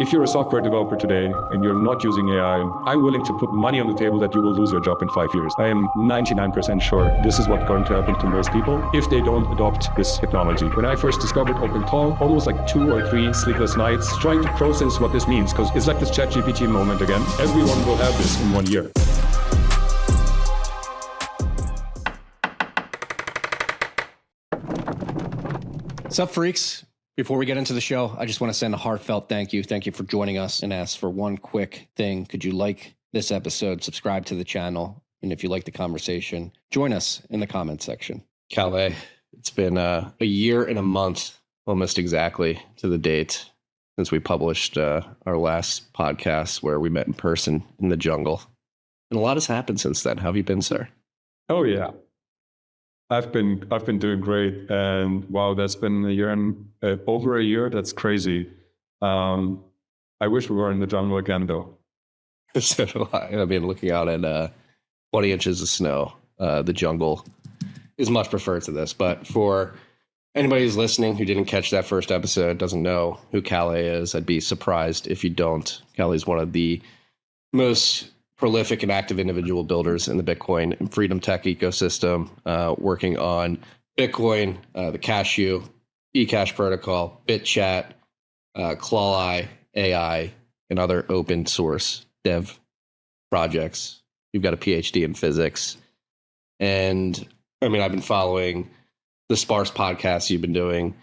If you're a software developer today and you're not using AI, I'm willing to put money on the table that you will lose your job in 5 years. I am 99% sure this is what's going to happen to most people if they don't adopt this technology. When I first discovered OpenClaw, almost like 2 or 3 sleepless nights trying to process what this means, because it's like this ChatGPT moment again. Everyone will have this in 1 year. Sup, freaks? Before we get into the show, I just want to send a heartfelt thank you. Thank you for joining us, and ask for one quick thing. Could you like this episode, subscribe to the channel, and if you like the conversation, join us in the comments section. Calle, it's been a year and a month, almost exactly to the date, since we published our last podcast where we met in person in the jungle. And a lot has happened since then. How have you been, sir? Oh, yeah. I've been doing great, and wow, that's been a year and over a year. That's crazy. I wish we were in the jungle again, though. So do I. I mean, looking out at 20 inches of snow, the jungle is much preferred to this. But for anybody who's listening who didn't catch that first episode, doesn't know who Calle is, I'd be surprised if you don't. Calle is one of the most prolific and active individual builders in the Bitcoin and freedom tech ecosystem, working on Bitcoin, the Cashu, eCash protocol, BitChat, Clawi AI, and other open source dev projects. You've got a PhD in physics. And I mean, I've been following the sparse podcasts you've been doing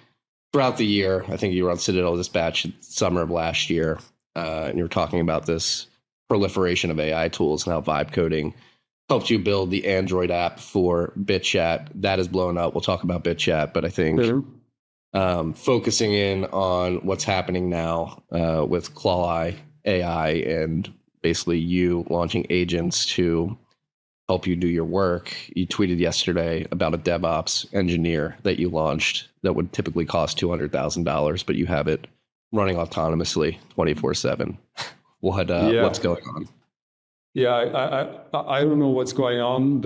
throughout the year. I think you were on Citadel Dispatch summer of last year, and you were talking about this proliferation of AI tools and how vibe coding helped you build the Android app for BitChat. That has blown up. We'll talk about BitChat, but I think focusing in on what's happening now with Clawi AI and basically you launching agents to help you do your work. You tweeted yesterday about a DevOps engineer that you launched that would typically cost $200,000, but you have it running autonomously 24/7. What's going on? Yeah, I don't know what's going on.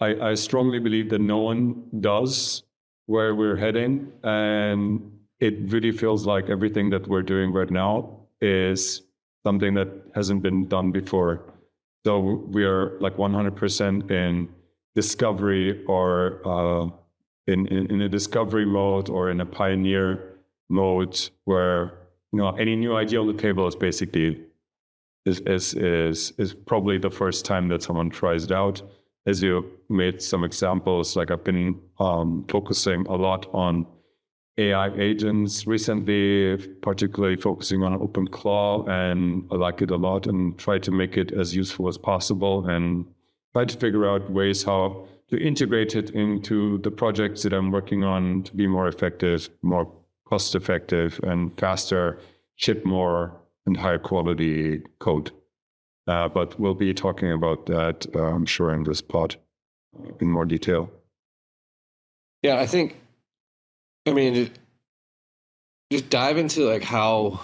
I strongly believe that no one does where we're heading, and it really feels like everything that we're doing right now is something that hasn't been done before. So we are like 100% in discovery, or in a discovery mode, or in a pioneer mode, where any new idea on the table is basically is probably the first time that someone tries it out. As you made some examples, like I've been focusing a lot on AI agents recently, particularly focusing on OpenClaw, and I like it a lot and try to make it as useful as possible and try to figure out ways how to integrate it into the projects that I'm working on to be more effective, more cost-effective, and faster, ship more and higher quality code. But we'll be talking about that, I'm sure, in this pod in more detail. Yeah, I mean, just dive into like how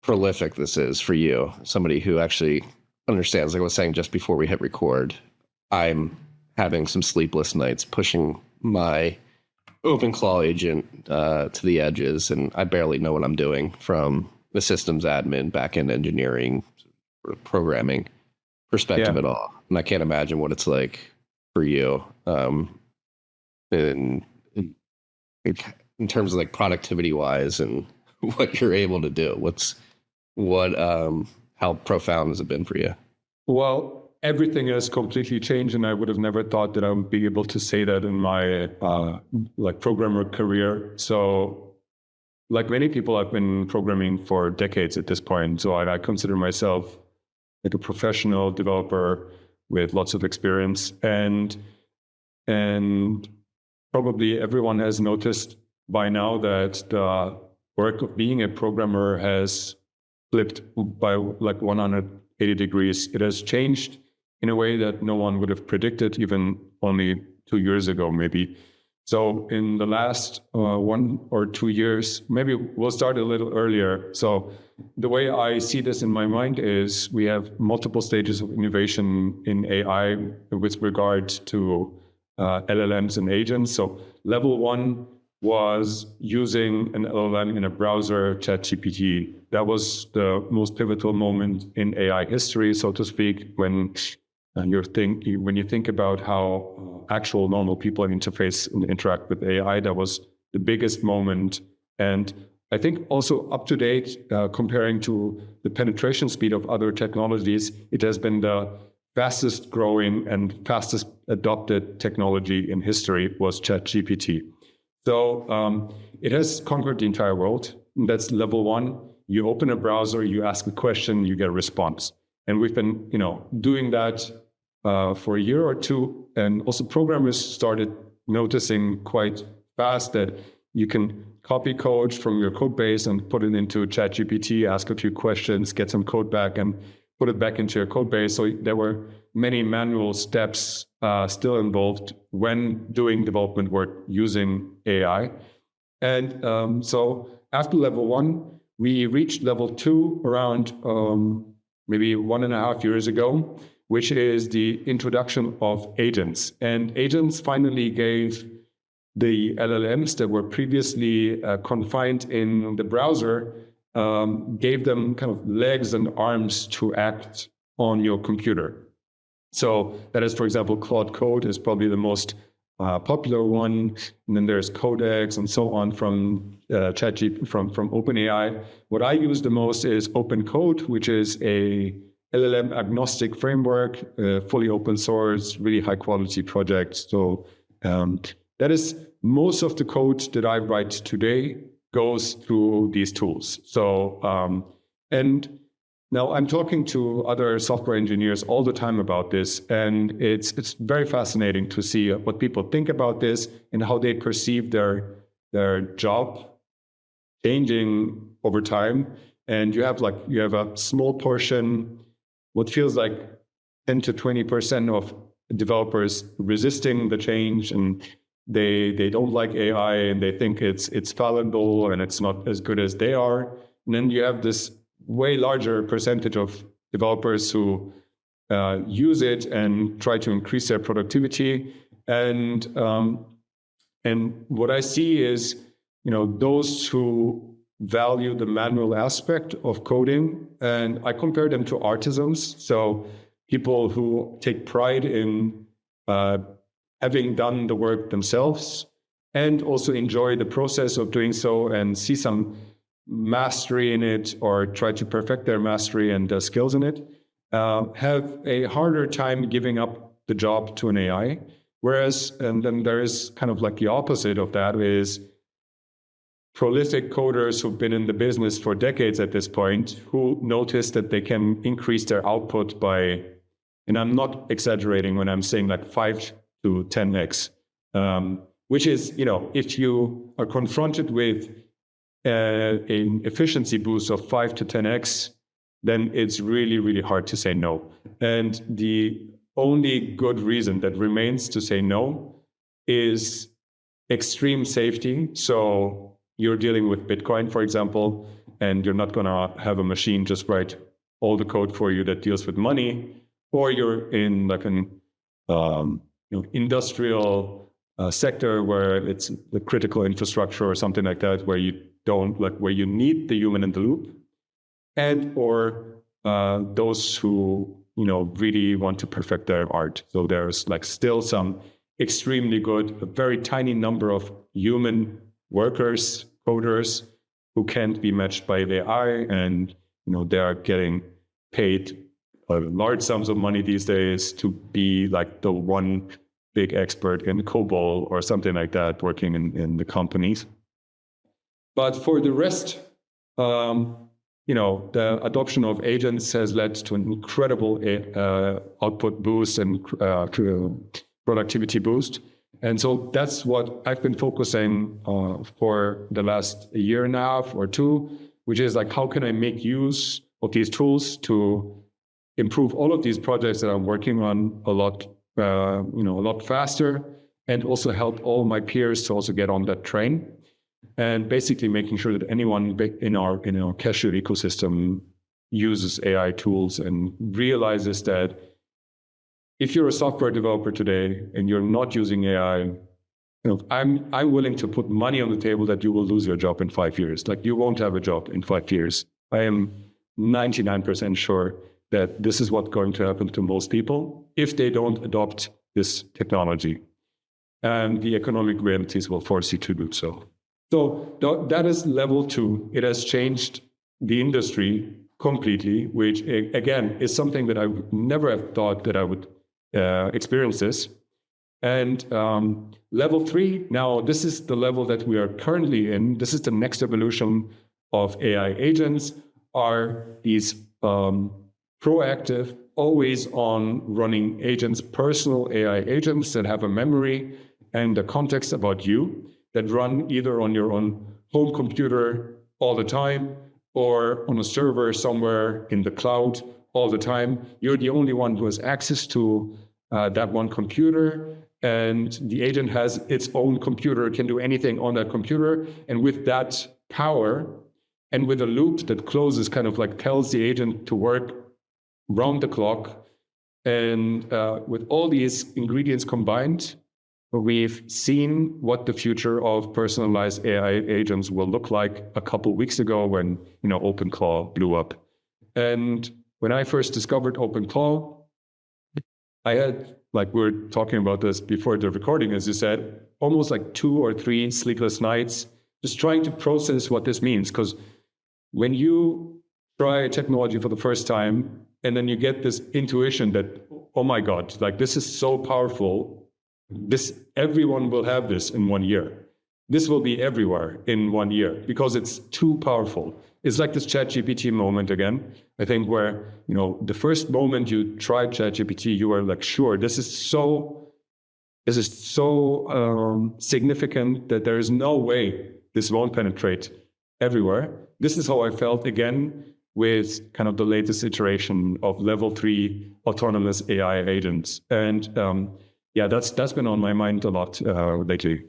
prolific this is for you, somebody who actually understands. Like I was saying just before we hit record, I'm having some sleepless nights pushing my OpenClaw agent to the edges, and I barely know what I'm doing from the systems admin, backend engineering, programming perspective at all. And I can't imagine what it's like for you in terms of like productivity wise and what you're able to do. How profound has it been for you? Well, everything has completely changed, and I would have never thought that I would be able to say that in my programmer career. So, like many people, I've been programming for decades at this point. So I consider myself like a professional developer with lots of experience, and probably everyone has noticed by now that the work of being a programmer has flipped by like 180 degrees. It has changed in a way that no one would have predicted even only 2 years ago, maybe. So in the last 1 or 2 years, maybe we'll start a little earlier. So the way I see this in my mind is we have multiple stages of innovation in AI with regard to LLMs and agents. So level 1 was using an LLM in a browser, ChatGPT. That was the most pivotal moment in AI history, so to speak, when you think about how actual normal people interface and interact with AI. That was the biggest moment. And I think also up to date, comparing to the penetration speed of other technologies, it has been the fastest growing and fastest adopted technology in history was ChatGPT. So it has conquered the entire world. That's level one. You open a browser, you ask a question, you get a response. And we've been, doing that for a year or two. And also programmers started noticing quite fast that you can copy code from your code base and put it into ChatGPT, ask a few questions, get some code back, and put it back into your code base. So there were many manual steps still involved when doing development work using AI. And so after level one, we reached level two around maybe 1.5 years ago, which is the introduction of agents. And agents finally gave the LLMs that were previously confined in the browser, gave them kind of legs and arms to act on your computer. So that is, for example, Claude Code is probably the most popular one. And then there's Codex and so on from ChatGPT, from OpenAI. What I use the most is OpenCode, which is a LLM agnostic framework, fully open source, really high quality project. So that is most of the code that I write today goes through these tools. So, and now I'm talking to other software engineers all the time about this, and it's very fascinating to see what people think about this and how they perceive their job changing over time. And you have a small portion, what feels like 10 to 20% of developers resisting the change, and they don't like AI and they think it's fallible and it's not as good as they are. And then you have this way larger percentage of developers who use it and try to increase their productivity. And what I see is, those who value the manual aspect of coding, and I compare them to artisans. So people who take pride in having done the work themselves and also enjoy the process of doing so and see some mastery in it or try to perfect their mastery and skills in it, have a harder time giving up the job to an AI. Whereas, and then there is kind of like the opposite of that is prolific coders who've been in the business for decades at this point, who notice that they can increase their output by, and I'm not exaggerating when I'm saying like 5 to 10x, which is, if you are confronted with an efficiency boost of 5 to 10x, then it's really, really hard to say no. And the only good reason that remains to say no is extreme safety. So you're dealing with Bitcoin, for example, and you're not going to have a machine just write all the code for you that deals with money, or you're in like an industrial sector where it's the critical infrastructure or something like that, where you need the human in the loop, and or those who really want to perfect their art. So there's like still some extremely good, a very tiny number of human workers, coders, who can't be matched by the AI, and they are getting paid large sums of money these days to be like the one big expert in COBOL or something like that, working in the companies. But for the rest, the adoption of agents has led to an incredible output boost and productivity boost. And so that's what I've been focusing for the last year and a half or two, which is like, how can I make use of these tools to improve all of these projects that I'm working on a lot faster, and also help all my peers to also get on that train. And basically making sure that anyone in our Cashu ecosystem uses AI tools and realizes that if you're a software developer today and you're not using AI, I'm willing to put money on the table that you will lose your job in 5 years. Like you won't have a job in 5 years. I am 99% sure that this is what's going to happen to most people if they don't adopt this technology. And the economic realities will force you to do so. So that is level 2. It has changed the industry completely, which again is something that I would never have thought that I would experience this. And level 3, now this is the level that we are currently in. This is the next evolution of AI agents, are these proactive, always on running agents, personal AI agents that have a memory and a context about you, that run either on your own home computer all the time or on a server somewhere in the cloud all the time. You're the only one who has access to that one computer, and the agent has its own computer, can do anything on that computer. And with that power and with a loop that closes, kind of like tells the agent to work round the clock, and with all these ingredients combined, we've seen what the future of personalized AI agents will look like a couple of weeks ago when, OpenClaw blew up. And when I first discovered OpenClaw, I had, like we were talking about this before the recording, as you said, almost like 2 or 3 sleepless nights, just trying to process what this means. Because when you try technology for the first time, and then you get this intuition that, oh my God, like this is so powerful. Everyone will have this in 1 year. This will be everywhere in 1 year because it's too powerful. It's like this ChatGPT moment again, I think, where, the first moment you tried ChatGPT, you were like, sure, this is so significant that there is no way this won't penetrate everywhere. This is how I felt again with kind of the latest iteration of level 3 autonomous AI agents. And that's been on my mind a lot lately.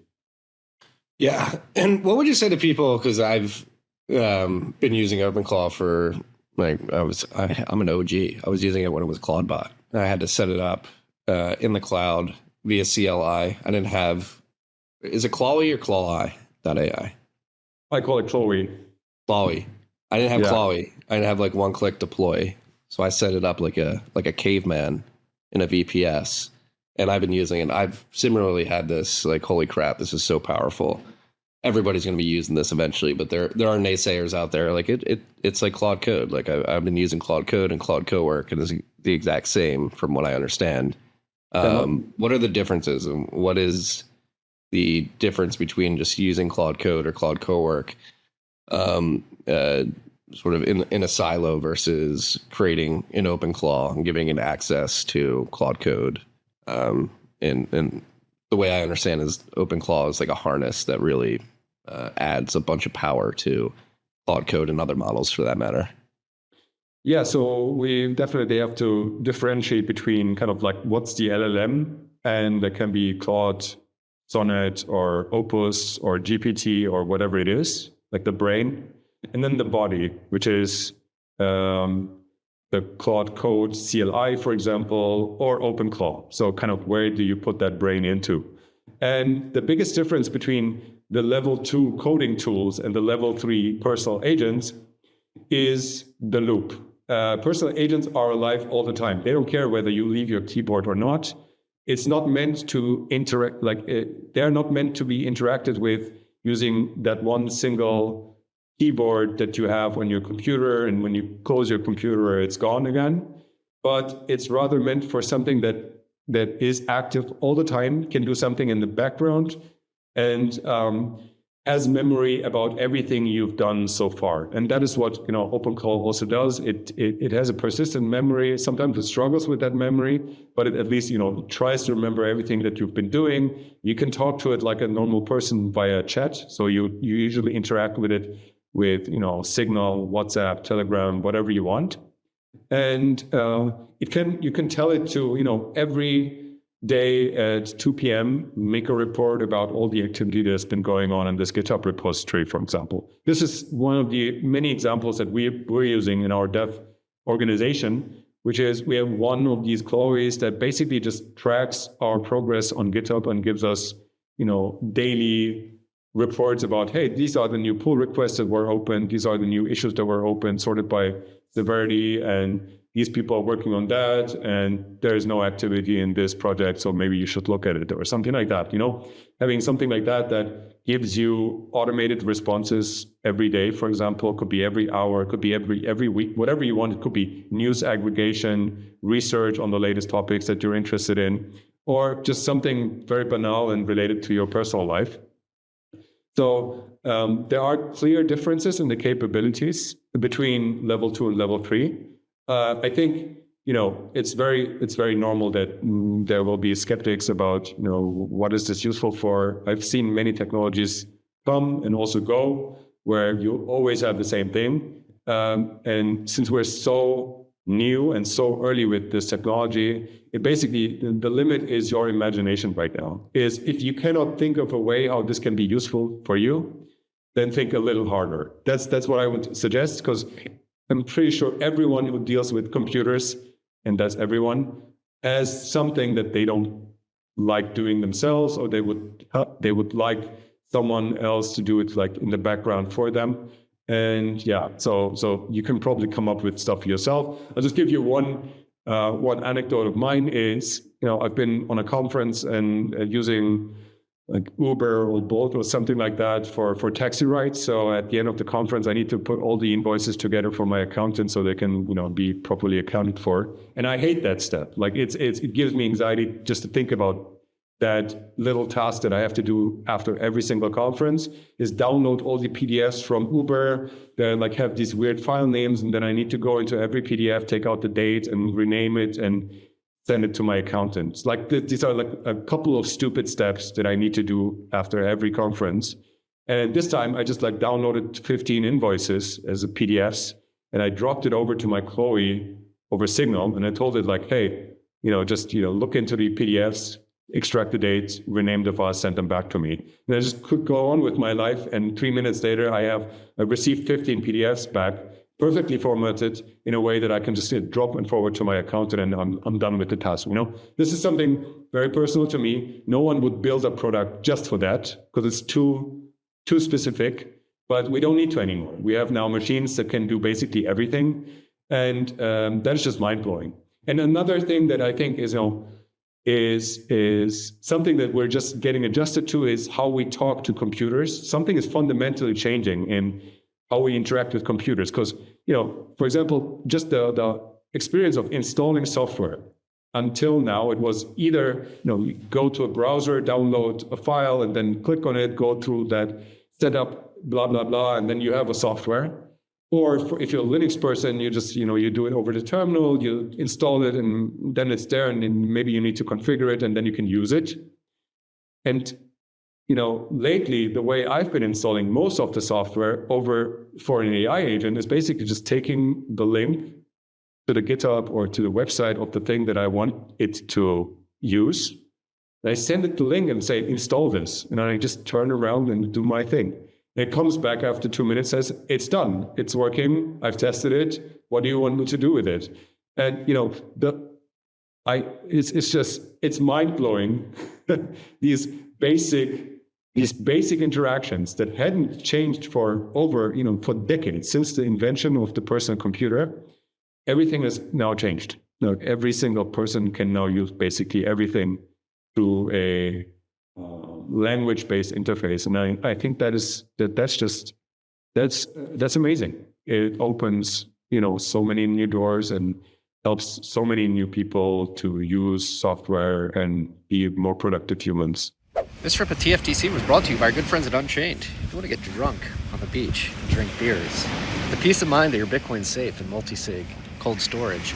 Yeah. And what would you say to people, because I've been using OpenClaw for, I'm an OG. I was using it when it was ClaudeBot. I had to set it up in the cloud via CLI. I didn't have, is it Clawi or Clawi.ai? I call it Clawi. Clawi. I didn't have Clawi. I didn't have like one-click deploy. So I set it up like a caveman in a VPS. And I've been using it. I've similarly had this, like, holy crap, this is so powerful. Everybody's going to be using this eventually, but there are naysayers out there. Like it's like Claude Code. Like I've been using Claude Code and Claude Cowork, and it's the exact same from what I understand. What are the differences, and what is the difference between just using Claude Code or Claude Cowork, sort of in a silo versus creating an OpenClaw and giving it access to Claude Code? And the way I understand is OpenClaw is like a harness that really adds a bunch of power to Claude Code and other models for that matter. Yeah, so we definitely have to differentiate between kind of like what's the LLM, and that can be Claude, Sonnet, or Opus, or GPT, or whatever it is, like the brain, and then the body, which is the Claude Code CLI, for example, or OpenClaw. So kind of where do you put that brain into? And the biggest difference between the level 2 coding tools and the level 3 personal agents is the loop. Personal agents are alive all the time. They don't care whether you leave your keyboard or not. It's not meant to interact, they're not meant to be interacted with using that one single keyboard that you have on your computer, and when you close your computer, it's gone again. But it's rather meant for something that is active all the time, can do something in the background, and has memory about everything you've done so far. And that is what OpenClaw also does. It has a persistent memory. Sometimes it struggles with that memory, but it at least tries to remember everything that you've been doing. You can talk to it like a normal person via chat. So you usually interact with it with Signal, WhatsApp, Telegram, whatever you want, and you can tell it to every day at 2 p.m. make a report about all the activity that's been going on in this GitHub repository, for example. This is one of the many examples that we're using in our dev organization, which is we have one of these Clawis that basically just tracks our progress on GitHub and gives us daily reports about, hey, these are the new pull requests that were opened. These are the new issues that were opened, sorted by severity. And these people are working on that. And there is no activity in this project. So maybe you should look at it or something like that. Having something like that gives you automated responses every day, for example, could be every hour, could be every week, whatever you want. It could be news aggregation, research on the latest topics that you're interested in, or just something very banal and related to your personal life. So there are clear differences in the capabilities between level 2 and level 3. I think it's very normal that there will be skeptics about what is this useful for. I've seen many technologies come and also go where you always have the same thing. And since we're so new and so early with this technology, it basically, the limit is your imagination right now. Is if you cannot think of a way how this can be useful for you, then think a little harder. That's what I would suggest, because I'm pretty sure everyone who deals with computers, and that's everyone, has something that they don't like doing themselves, or they would like someone else to do it like in the background for them. And so you can probably come up with stuff yourself. I'll just give you one anecdote of mine is, I've been on a conference and using like Uber or Bolt or something like that for taxi rides. So at the end of the conference, I need to put all the invoices together for my accountant so they can, be properly accounted for. And I hate that step. Like it gives me anxiety just to think about that little task that I have to do after every single conference is download all the PDFs from Uber, then like have these weird file names, and then I need to go into every PDF, take out the date and rename it and send it to my accountant. Like these are like a couple of stupid steps that I need to do after every conference. And this time I just like downloaded 15 invoices as a PDFs and I dropped it over to my Clawi over Signal. And I told it like, hey, just look into the PDFs, extract the dates, rename the files, send them back to me. And I just could go on with my life. And 3 minutes later, I received 15 PDFs back, perfectly formatted in a way that I can just drop and forward to my accountant, and I'm done with the task. This is something very personal to me. No one would build a product just for that because it's too specific. But we don't need to anymore. We have now machines that can do basically everything, and that's just mind blowing. And another thing that I think is something that we're just getting adjusted to is how we talk to computers. Something is fundamentally changing in how we interact with computers. Because, for example, just the experience of installing software. Until now, it was either, you go to a browser, download a file, and then click on it, go through that setup, blah, blah, blah, and then you have a software. Or if you're a Linux person, you just, you do it over the terminal, you install it, and then it's there, and then maybe you need to configure it, and then you can use it. And, lately, the way I've been installing most of the software over for an AI agent is basically just taking the link to the GitHub or to the website of the thing that I want it to use. And I send it the link and say, install this. And I just turn around and do my thing. It comes back after 2 minutes, says, it's done. It's working. I've tested it. What do you want me to do with it? And, it's mind blowing. These basic interactions that hadn't changed for for decades, since the invention of the personal computer, everything has now changed. Every single person can now use basically everything through a language-based interface, and I think that's amazing. It opens so many new doors and helps so many new people to use software and be more productive humans. This trip at TFTC was brought to you by our good friends at Unchained. If you want to get drunk on the beach and drink beers, the peace of mind that your Bitcoin's safe in multi-sig cold storage,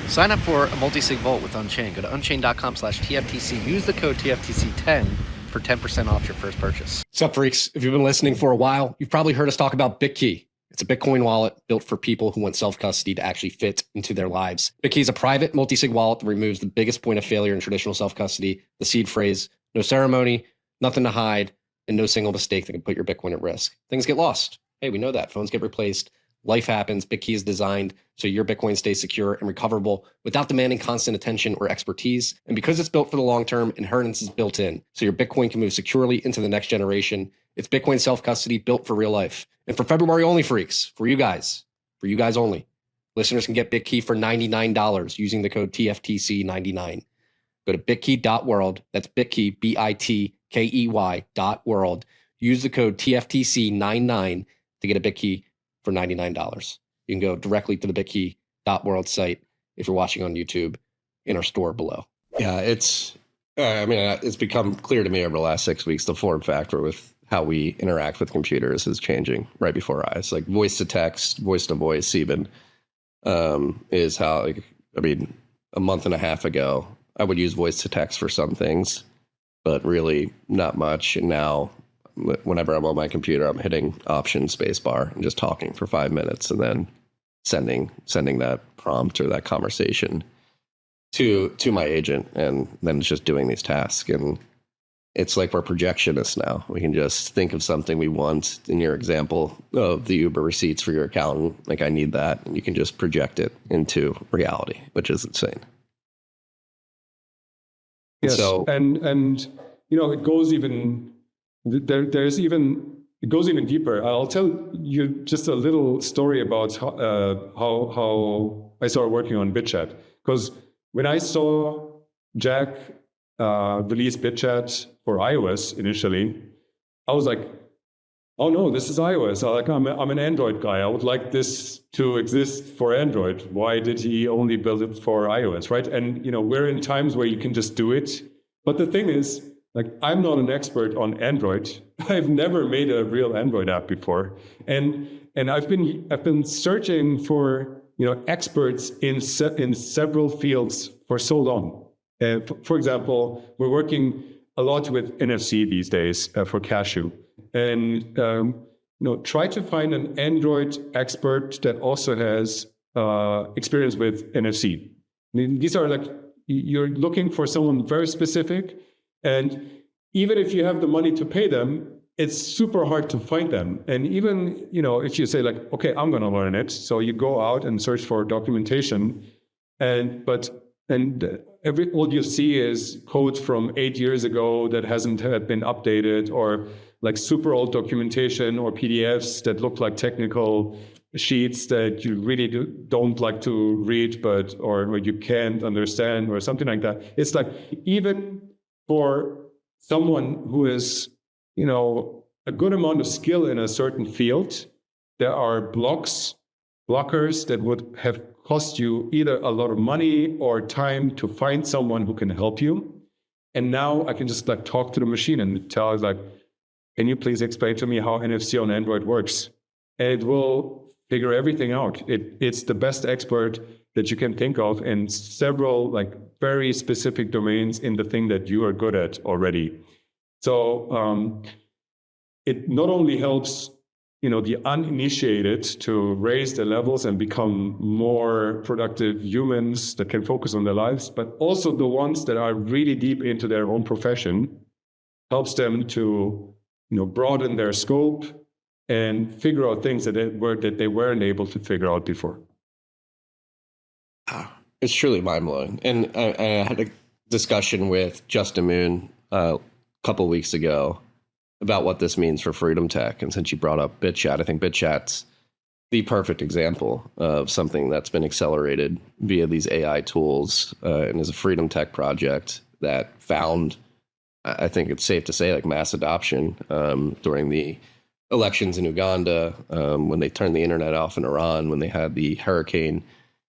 sign up for a multi-sig vault with Unchained. Go to unchained.com/TFTC. Use the code TFTC10 for 10% off your first purchase. What's up, freaks? If you've been listening for a while, you've probably heard us talk about Bitkey. It's a Bitcoin wallet built for people who want self-custody to actually fit into their lives. Bitkey is a private multi-sig wallet that removes the biggest point of failure in traditional self-custody, the seed phrase, no ceremony, nothing to hide, and no single mistake that can put your Bitcoin at risk. Things get lost. Hey, we know that. Phones get replaced. Life happens. Bitkey is designed so your Bitcoin stays secure and recoverable without demanding constant attention or expertise. And because it's built for the long term, inheritance is built in, so your Bitcoin can move securely into the next generation. It's Bitcoin self-custody built for real life. And for February only freaks, for you guys only, listeners can get Bitkey for $99 using the code TFTC99. Go to bitkey.world. That's Bitkey, BITKEY.world. Use the code TFTC99 to get a Bitkey for $99. You can go directly to the bitkey.world site if you're watching on YouTube in our store below. Yeah, it's become clear to me over the last 6 weeks, the form factor with how we interact with computers is changing right before our eyes. Like voice to text, voice to voice even is how, a month and a half ago, I would use voice to text for some things, but really not much. And now whenever I'm on my computer, I'm hitting Option spacebar and just talking for 5 minutes and then sending that prompt or that conversation to my agent, and then it's just doing these tasks. And it's like we're projectionists now. We can just think of something we want. In your example of the Uber receipts for your accountant, like I need that, and you can just project it into reality, which is insane. Yes, so, and it goes even. It goes even deeper. I'll tell you just a little story about how I started working on BitChat. Because when I saw Jack release BitChat for iOS initially, I was like, oh no, this is iOS. I'm an Android guy. I would like this to exist for Android. Why did he only build it for iOS, right? And we're in times where you can just do it. But the thing is, I'm not an expert on Android. I've never made a real Android app before, and I've been searching for experts in several fields for so long. For example, we're working a lot with NFC these days for Cashu, and try to find an Android expert that also has experience with NFC. These are you're looking for someone very specific. And even if you have the money to pay them, it's super hard to find them. And even, if you say okay, I'm going to learn it. So you go out and search for documentation. All you see is code from 8 years ago that hasn't been updated, or super old documentation or PDFs that look like technical sheets that you really don't like to read, or you can't understand or something like that. It's even for someone who is, a good amount of skill in a certain field, there are blockers that would have cost you either a lot of money or time to find someone who can help you. And now I can just talk to the machine and tell it can you please explain to me how NFC on Android works? And it will figure everything out. It's the best expert that you can think of in several very specific domains in the thing that you are good at already. So it not only helps the uninitiated to raise their levels and become more productive humans that can focus on their lives, but also the ones that are really deep into their own profession, helps them to broaden their scope and figure out things that they weren't able to figure out before. It's truly mind-blowing. And I had a discussion with Justin Moon a couple weeks ago about what this means for Freedom Tech. And since you brought up BitChat, I think BitChat's the perfect example of something that's been accelerated via these AI tools, and is a Freedom Tech project that found, I think it's safe to say, mass adoption during the elections in Uganda, when they turned the internet off in Iran, when they had the hurricane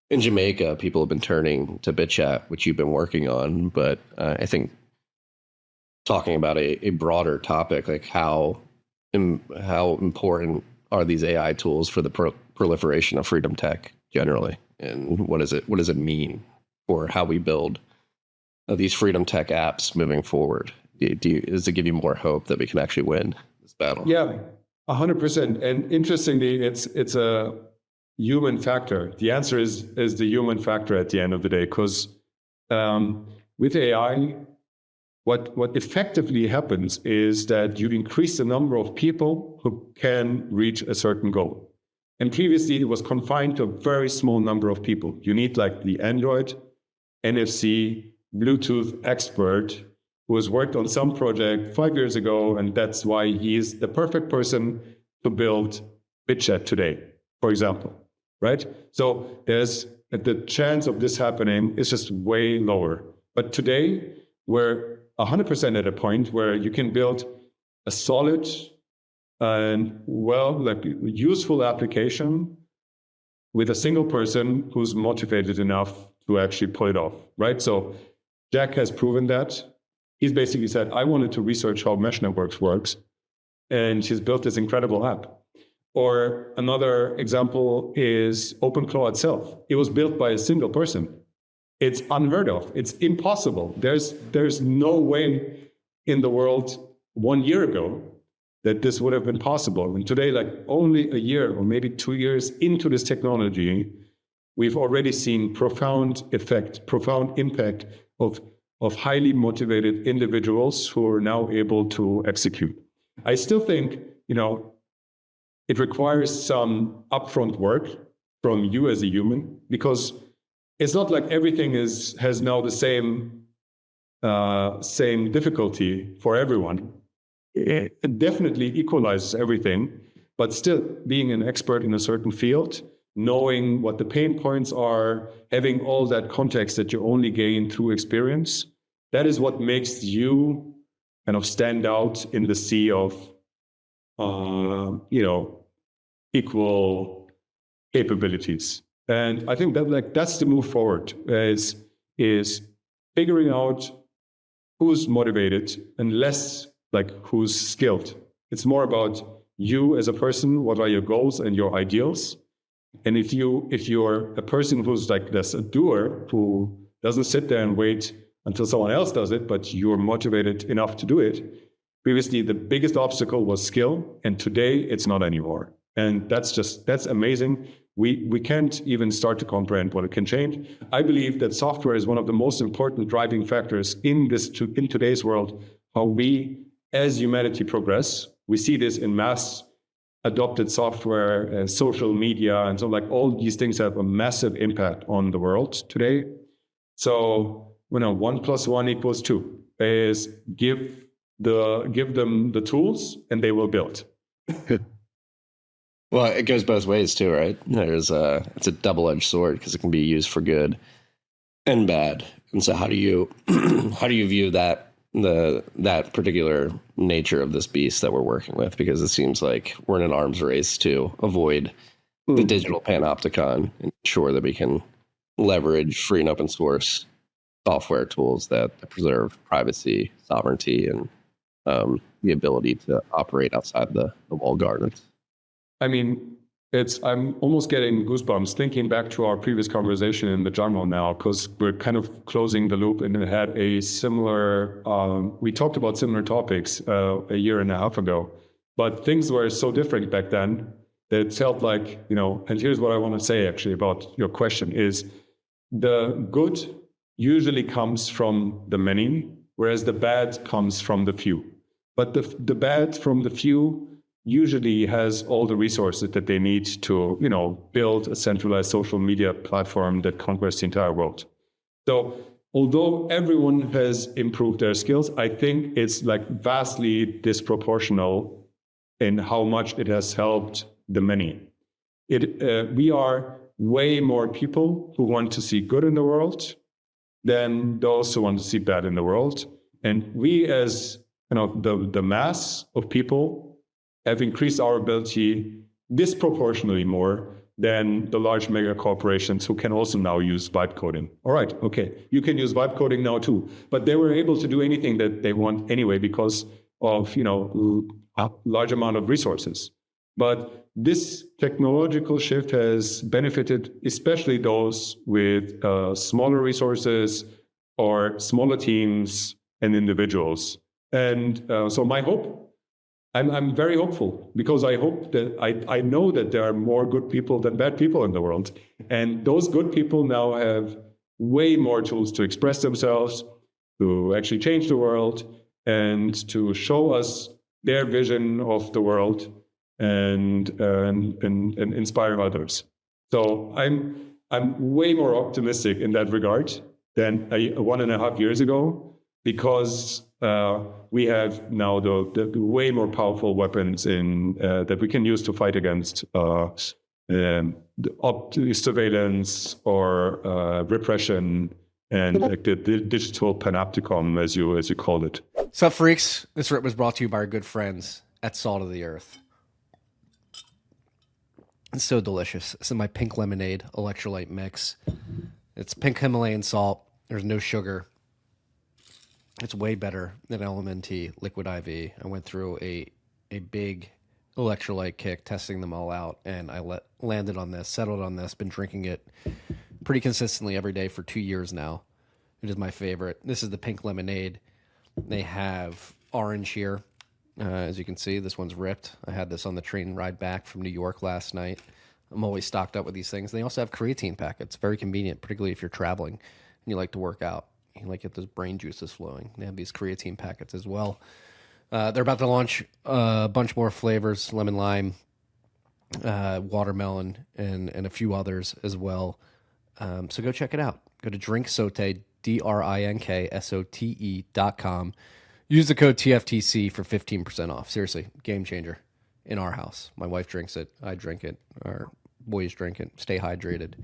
in Jamaica. People have been turning to BitChat, which you've been working on. But I think talking about a broader topic, how important are these AI tools for the proliferation of Freedom Tech generally, and what does it mean for how we build these Freedom Tech apps moving forward? Does it give you more hope that we can actually win this battle? Yeah, 100%. And interestingly, it's a human factor. The answer is the human factor at the end of the day, because with AI, what effectively happens is that you increase the number of people who can reach a certain goal. And previously, it was confined to a very small number of people. You need like the Android, NFC, Bluetooth expert who has worked on some project 5 years ago, and that's why he is the perfect person to build BitChat today, for example, right? So there's the chance of this happening is just way lower. But today, we're 100% at a point where you can build a solid and useful application with a single person who's motivated enough to actually pull it off, right? So Jack has proven that. He's basically said, I wanted to research how mesh networks works, and he's built this incredible app. Or another example is OpenClaw itself. It was built by a single person. It's unheard of. It's impossible. There's no way in the world 1 year ago that this would have been possible. And today, like only a year or maybe 2 years into this technology, we've already seen profound impact of highly motivated individuals who are now able to execute. I still think, it requires some upfront work from you as a human, because it's not like everything has now the same difficulty for everyone. It definitely equalizes everything, but still being an expert in a certain field, knowing what the pain points are, having all that context that you only gain through experience, that is what makes you kind of stand out in the sea of, equal capabilities. And I think that that's the move forward, is figuring out who's motivated and less like who's skilled. It's more about you as a person, what are your goals and your ideals. And if you're a person who's like this, a doer who doesn't sit there and wait until someone else does it, but you're motivated enough to do it. Previously, the biggest obstacle was skill, and today it's not anymore. And that's amazing. We can't even start to comprehend what it can change. I believe that software is one of the most important driving factors in today's world, how we as humanity progress. We see this in mass adopted software, social media, and so like all these things have a massive impact on the world today. So 1 + 1 = 2 is give them the tools and they will build. Well, it goes both ways too, right? It's a double-edged sword because it can be used for good and bad. And so how do you view that particular nature of this beast that we're working with? Because it seems like we're in an arms race to avoid the digital panopticon and ensure that we can leverage free and open source software tools that preserve privacy, sovereignty, and the ability to operate outside the walled gardens. I mean, I'm almost getting goosebumps thinking back to our previous conversation in the jungle now, because we're kind of closing the loop, and it had a similar, we talked about similar topics a year and a half ago, but things were so different back then that it felt like, and here's what I want to say actually about your question is the good usually comes from the many, whereas the bad comes from the few. But the bad from the few usually has all the resources that they need to, build a centralized social media platform that conquers the entire world. So although everyone has improved their skills, I think it's like vastly disproportional in how much it has helped the many. We are way more people who want to see good in the world than those who want to see bad in the world. And we as the mass of people have increased our ability disproportionately more than the large mega corporations who can also now use vibe coding. All right, okay, you can use vibe coding now too, but they were able to do anything that they want anyway because of a large amount of resources. But this technological shift has benefited especially those with smaller resources or smaller teams and individuals. And so my hope, I'm very hopeful, because I hope that I know that there are more good people than bad people in the world. And those good people now have way more tools to express themselves, to actually change the world, and to show us their vision of the world. and inspire others. So I'm way more optimistic in that regard than 1.5 years ago, because we have now the way more powerful weapons that we can use to fight against surveillance or repression and like the digital panopticon, as you call it. Sup, freaks? This rip was brought to you by our good friends at Salt of the Earth. It's so delicious. This is my pink lemonade electrolyte mix. It's pink Himalayan salt. There's no sugar. It's way better than SLNT Liquid IV. I went through a big electrolyte kick, testing them all out, and I landed on this, settled on this, been drinking it pretty consistently every day for 2 years now. It is my favorite. This is the pink lemonade. They have orange here. As you can see, this one's ripped. I had this on the train ride back from New York last night. I'm always stocked up with these things. They also have creatine packets. Very convenient, particularly if you're traveling and you like to work out. You like to get those brain juices flowing. They have these creatine packets as well. They're about to launch a bunch more flavors, lemon lime, watermelon, and a few others as well. So go check it out. Go to drinksote, drinksote.com. Use the code TFTC for 15% off. Seriously, game changer in our house. My wife drinks it. I drink it. Our boys drink it. Stay hydrated.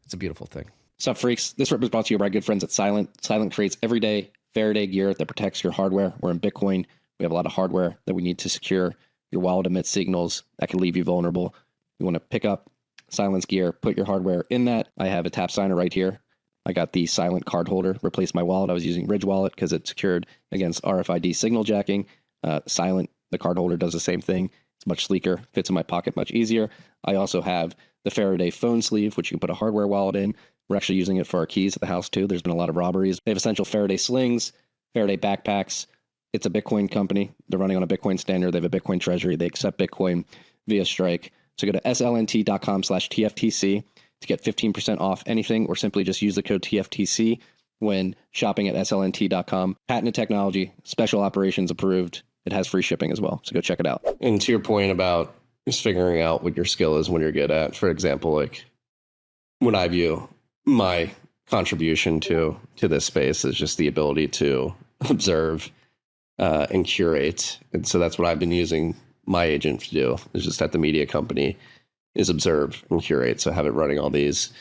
It's a beautiful thing. Sup, freaks? This rip is brought to you by our good friends at SLNT. SLNT creates everyday Faraday gear that protects your hardware. We're in Bitcoin. We have a lot of hardware that we need to secure. Your wallet emits signals that can leave you vulnerable. You want to pick up SLNT's gear, put your hardware in that. I have a tap signer right here. I got the SLNT card holder, replaced my wallet. I was using Ridge Wallet because it's secured against RFID signal jacking. SLNT, the card holder, does the same thing. It's much sleeker, fits in my pocket much easier. I also have the Faraday phone sleeve, which you can put a hardware wallet in. We're actually using it for our keys at the house too. There's been a lot of robberies. They have essential Faraday slings, Faraday backpacks. It's a Bitcoin company. They're running on a Bitcoin standard. They have a Bitcoin treasury. They accept Bitcoin via Strike. So go to slnt.com/TFTC to get 15% off anything, or simply just use the code TFTC when shopping at slnt.com. Patented technology, special operations approved. It has free shipping as well. So go check it out. And to your point about just figuring out what your skill is when you're good at, for example, like when I view my contribution to this space is just the ability to observe and curate. And so that's what I've been using my agent to do, is just at the media company, is observe and curate. So I have it running all these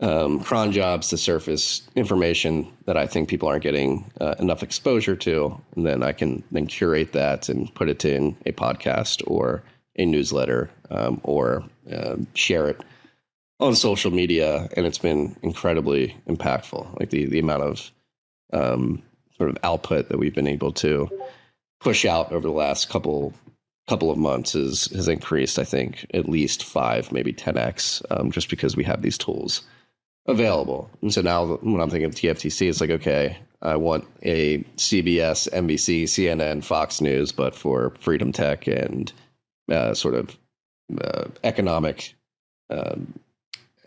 cron jobs to surface information that I think people aren't getting enough exposure to. And then I can then curate that and put it in a podcast or a newsletter or share it on social media. And it's been incredibly impactful. Like the amount of sort of output that we've been able to push out over the last couple of months has increased, I think, at least 5, maybe 10x, just because we have these tools available. And so now when I'm thinking of TFTC, it's like, okay, I want a CBS, NBC, CNN, Fox News, but for freedom tech and sort of economic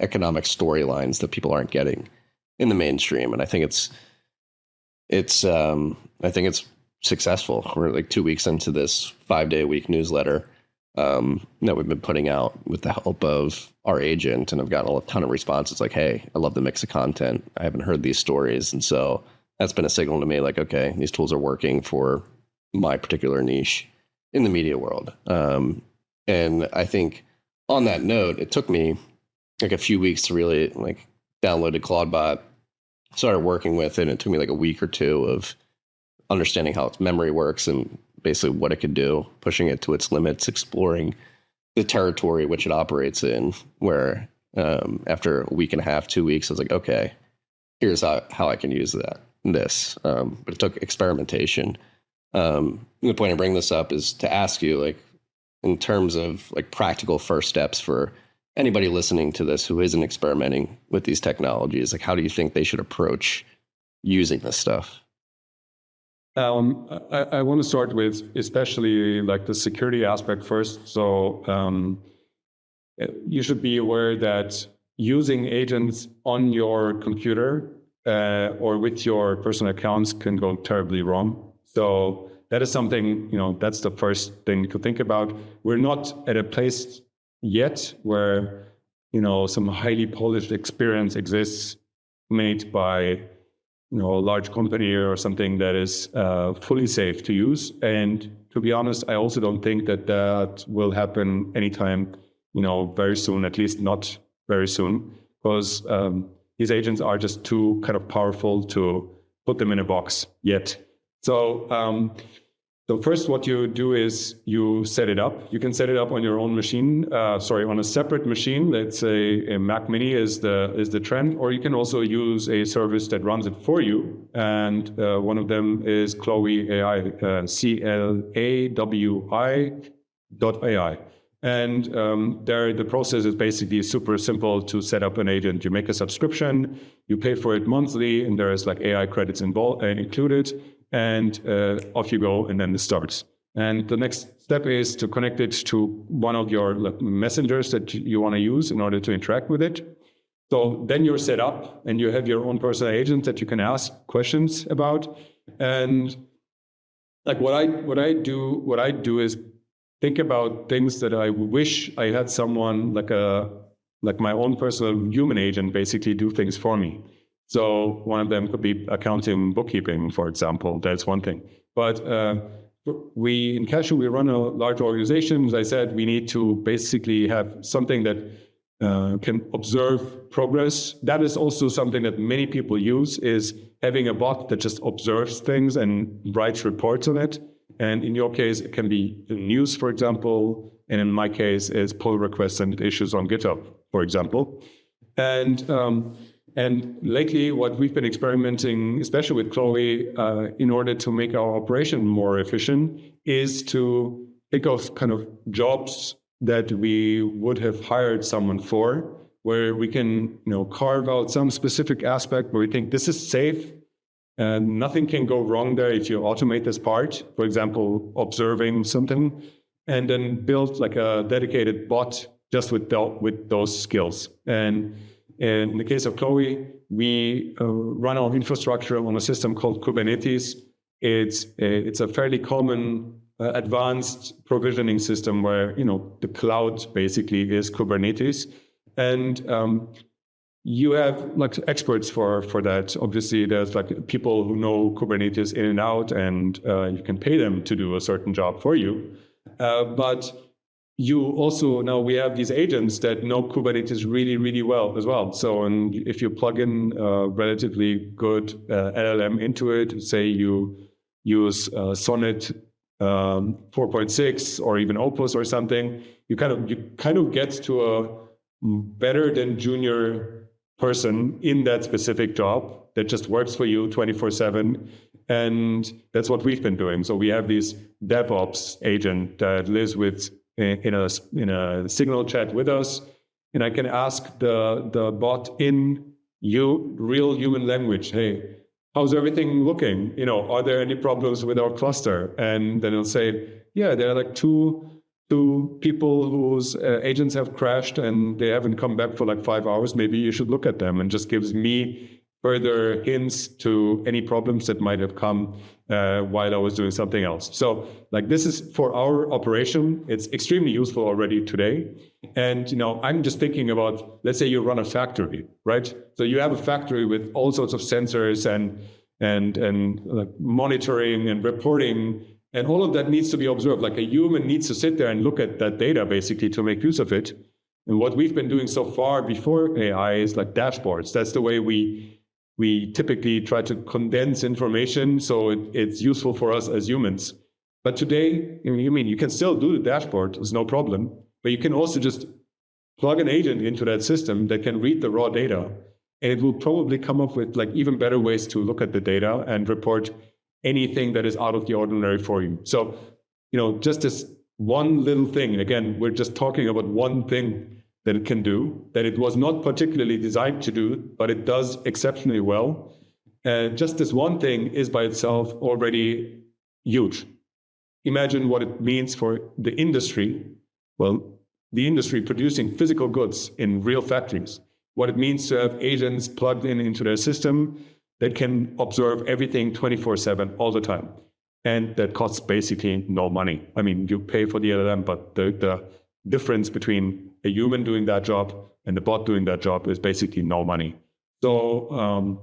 storylines that people aren't getting in the mainstream. And I think it's successful. We're like 2 weeks into this 5-day-a-week newsletter that we've been putting out with the help of our agent, and I've gotten a ton of responses like, hey, I love the mix of content. I haven't heard these stories. And so that's been a signal to me, like, okay, these tools are working for my particular niche in the media world. And I think on that note, it took me like a few weeks to really like download a Claudebot, started working with it. And it took me like a week or two of understanding how its memory works and basically what it could do, pushing it to its limits, exploring the territory which it operates in, where after a week and a half, 2 weeks, I was like, okay, here's how I can use this. But it took experimentation. The point I bring this up is to ask you, like, in terms of like practical first steps for anybody listening to this who isn't experimenting with these technologies, like how do you think they should approach using this stuff? I want to start with especially like the security aspect first. So you should be aware that using agents on your computer or with your personal accounts can go terribly wrong. So that is something, that's the first thing to think about. We're not at a place yet where, some highly polished experience exists made by, a large company or something that is fully safe to use. And to be honest, I also don't think that will happen anytime, very soon, at least not very soon, because these agents are just too kind of powerful to put them in a box yet. So first, what you do is you set it up. You can set it up on your own machine, on a separate machine. Let's say a Mac Mini is the trend, or you can also use a service that runs it for you. And one of them is Clawi AI, CLAWI.ai. And there, the process is basically super simple to set up an agent. You make a subscription, you pay for it monthly, and there's like AI credits included. And off you go, and then it starts. And the next step is to connect it to one of your messengers that you want to use in order to interact with it. So then you're set up, and you have your own personal agent that you can ask questions about. And like what I do is think about things that I wish I had someone like my own personal human agent basically do things for me. So one of them could be accounting, bookkeeping, for example. That's one thing. But we in Cashu, we run a large organization. As I said, we need to basically have something that can observe progress. That is also something that many people use, is having a bot that just observes things and writes reports on it. And in your case, it can be news, for example. And in my case, is pull requests and issues on GitHub, for example. And lately, what we've been experimenting, especially with Clawi, in order to make our operation more efficient, is to think of kind of jobs that we would have hired someone for, where we can, carve out some specific aspect where we think this is safe and nothing can go wrong there if you automate this part. For example, observing something, and then build like a dedicated bot just with those skills. And in the case of Clawi, we run our infrastructure on a system called Kubernetes. It's a fairly common advanced provisioning system where the cloud basically is Kubernetes, and you have like experts for that. Obviously, there's like people who know Kubernetes in and out, and you can pay them to do a certain job for you. But you also, now we have these agents that know Kubernetes really, really well as well. So, and if you plug in a relatively good LLM into it, say you use Sonnet 4.6 or even Opus or something, you kind of get to a better than junior person in that specific job that just works for you 24/7. And that's what we've been doing. So we have this DevOps agent that lives in a Signal chat with us, and I can ask the bot in real human language, hey, how's everything looking? Are there any problems with our cluster? And then it'll say, yeah, there are like two people whose agents have crashed and they haven't come back for like 5 hours. Maybe you should look at them, and just gives me further hints to any problems that might have come while I was doing something else. So like this is for our operation. It's extremely useful already today. And I'm just thinking about, let's say you run a factory, right? So you have a factory with all sorts of sensors and like monitoring and reporting, and all of that needs to be observed. Like a human needs to sit there and look at that data basically to make use of it. And what we've been doing so far before AI is like dashboards. That's the way we typically try to condense information so it's useful for us as humans. But today, you can still do the dashboard, there's no problem, but you can also just plug an agent into that system that can read the raw data, and it will probably come up with like even better ways to look at the data and report anything that is out of the ordinary for you. So, just this one little thing, again, we're just talking about one thing that it can do, that it was not particularly designed to do, but it does exceptionally well. Just this one thing is by itself already huge. Imagine what it means for the industry. Well, the industry producing physical goods in real factories. What it means to have agents plugged into their system that can observe everything 24/7 all the time. and that costs basically no money. I mean, you pay for the LLM, but the difference between a human doing that job and the bot doing that job is basically no money. So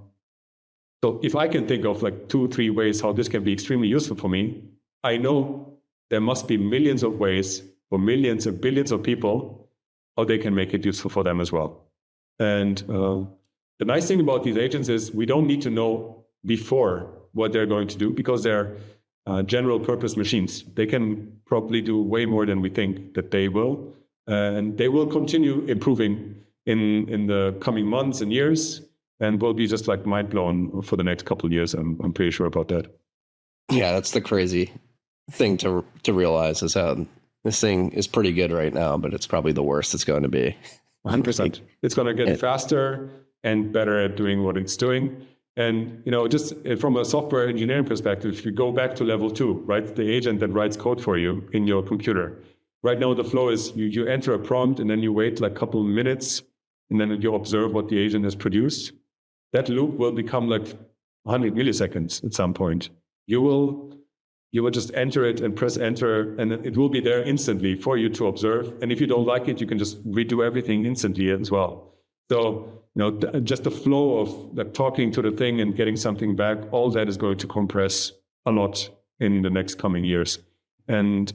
if I can think of like 2-3 ways how this can be extremely useful for me, I know there must be millions of ways for millions and billions of people how they can make it useful for them as well. And the nice thing about these agents is we don't need to know before what they're going to do, because they're general purpose machines. They can probably do way more than we think that they will. And they will continue improving in the coming months and years, and will be just like mind blown for the next couple of years. I'm pretty sure about that. Yeah, that's the crazy thing to realize, is how this thing is pretty good right now, but it's probably the worst it's going to be. 100%. It's going to get faster and better at doing what it's doing. And, just from a software engineering perspective, if you go back to level 2, right, the agent that writes code for you in your computer. Right now, the flow is you enter a prompt and then you wait like a couple of minutes and then you observe what the agent has produced. That loop will become like 100 milliseconds at some point. You will just enter it and press enter, and it will be there instantly for you to observe. And if you don't like it, you can just redo everything instantly as well. So, just the flow of like talking to the thing and getting something back, all that is going to compress a lot in the next coming years. And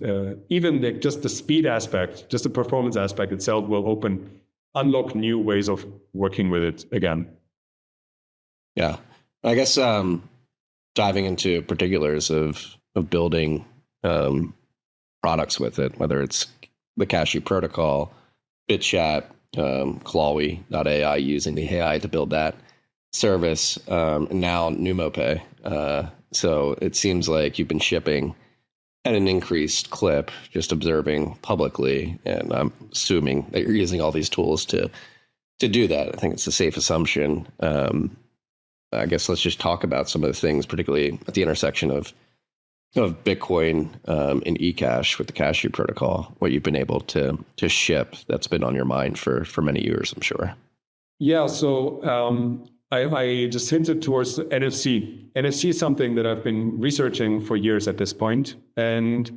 even just the speed aspect, just the performance aspect itself will unlock new ways of working with it again. Yeah. I guess diving into particulars of building products with it, whether it's the Cashu protocol, BitChat, Clawi AI, using the AI to build that service, and now Numo Pay. So it seems like you've been shipping at an increased clip, just observing publicly, and I'm assuming that you're using all these tools to do that. I think it's a safe assumption. I guess let's just talk about some of the things, particularly at the intersection of Bitcoin and eCash with the Cashu protocol, what you've been able to ship that's been on your mind for many years, I'm sure. Yeah, so I just hinted towards NFC. NFC is something that I've been researching for years at this point, and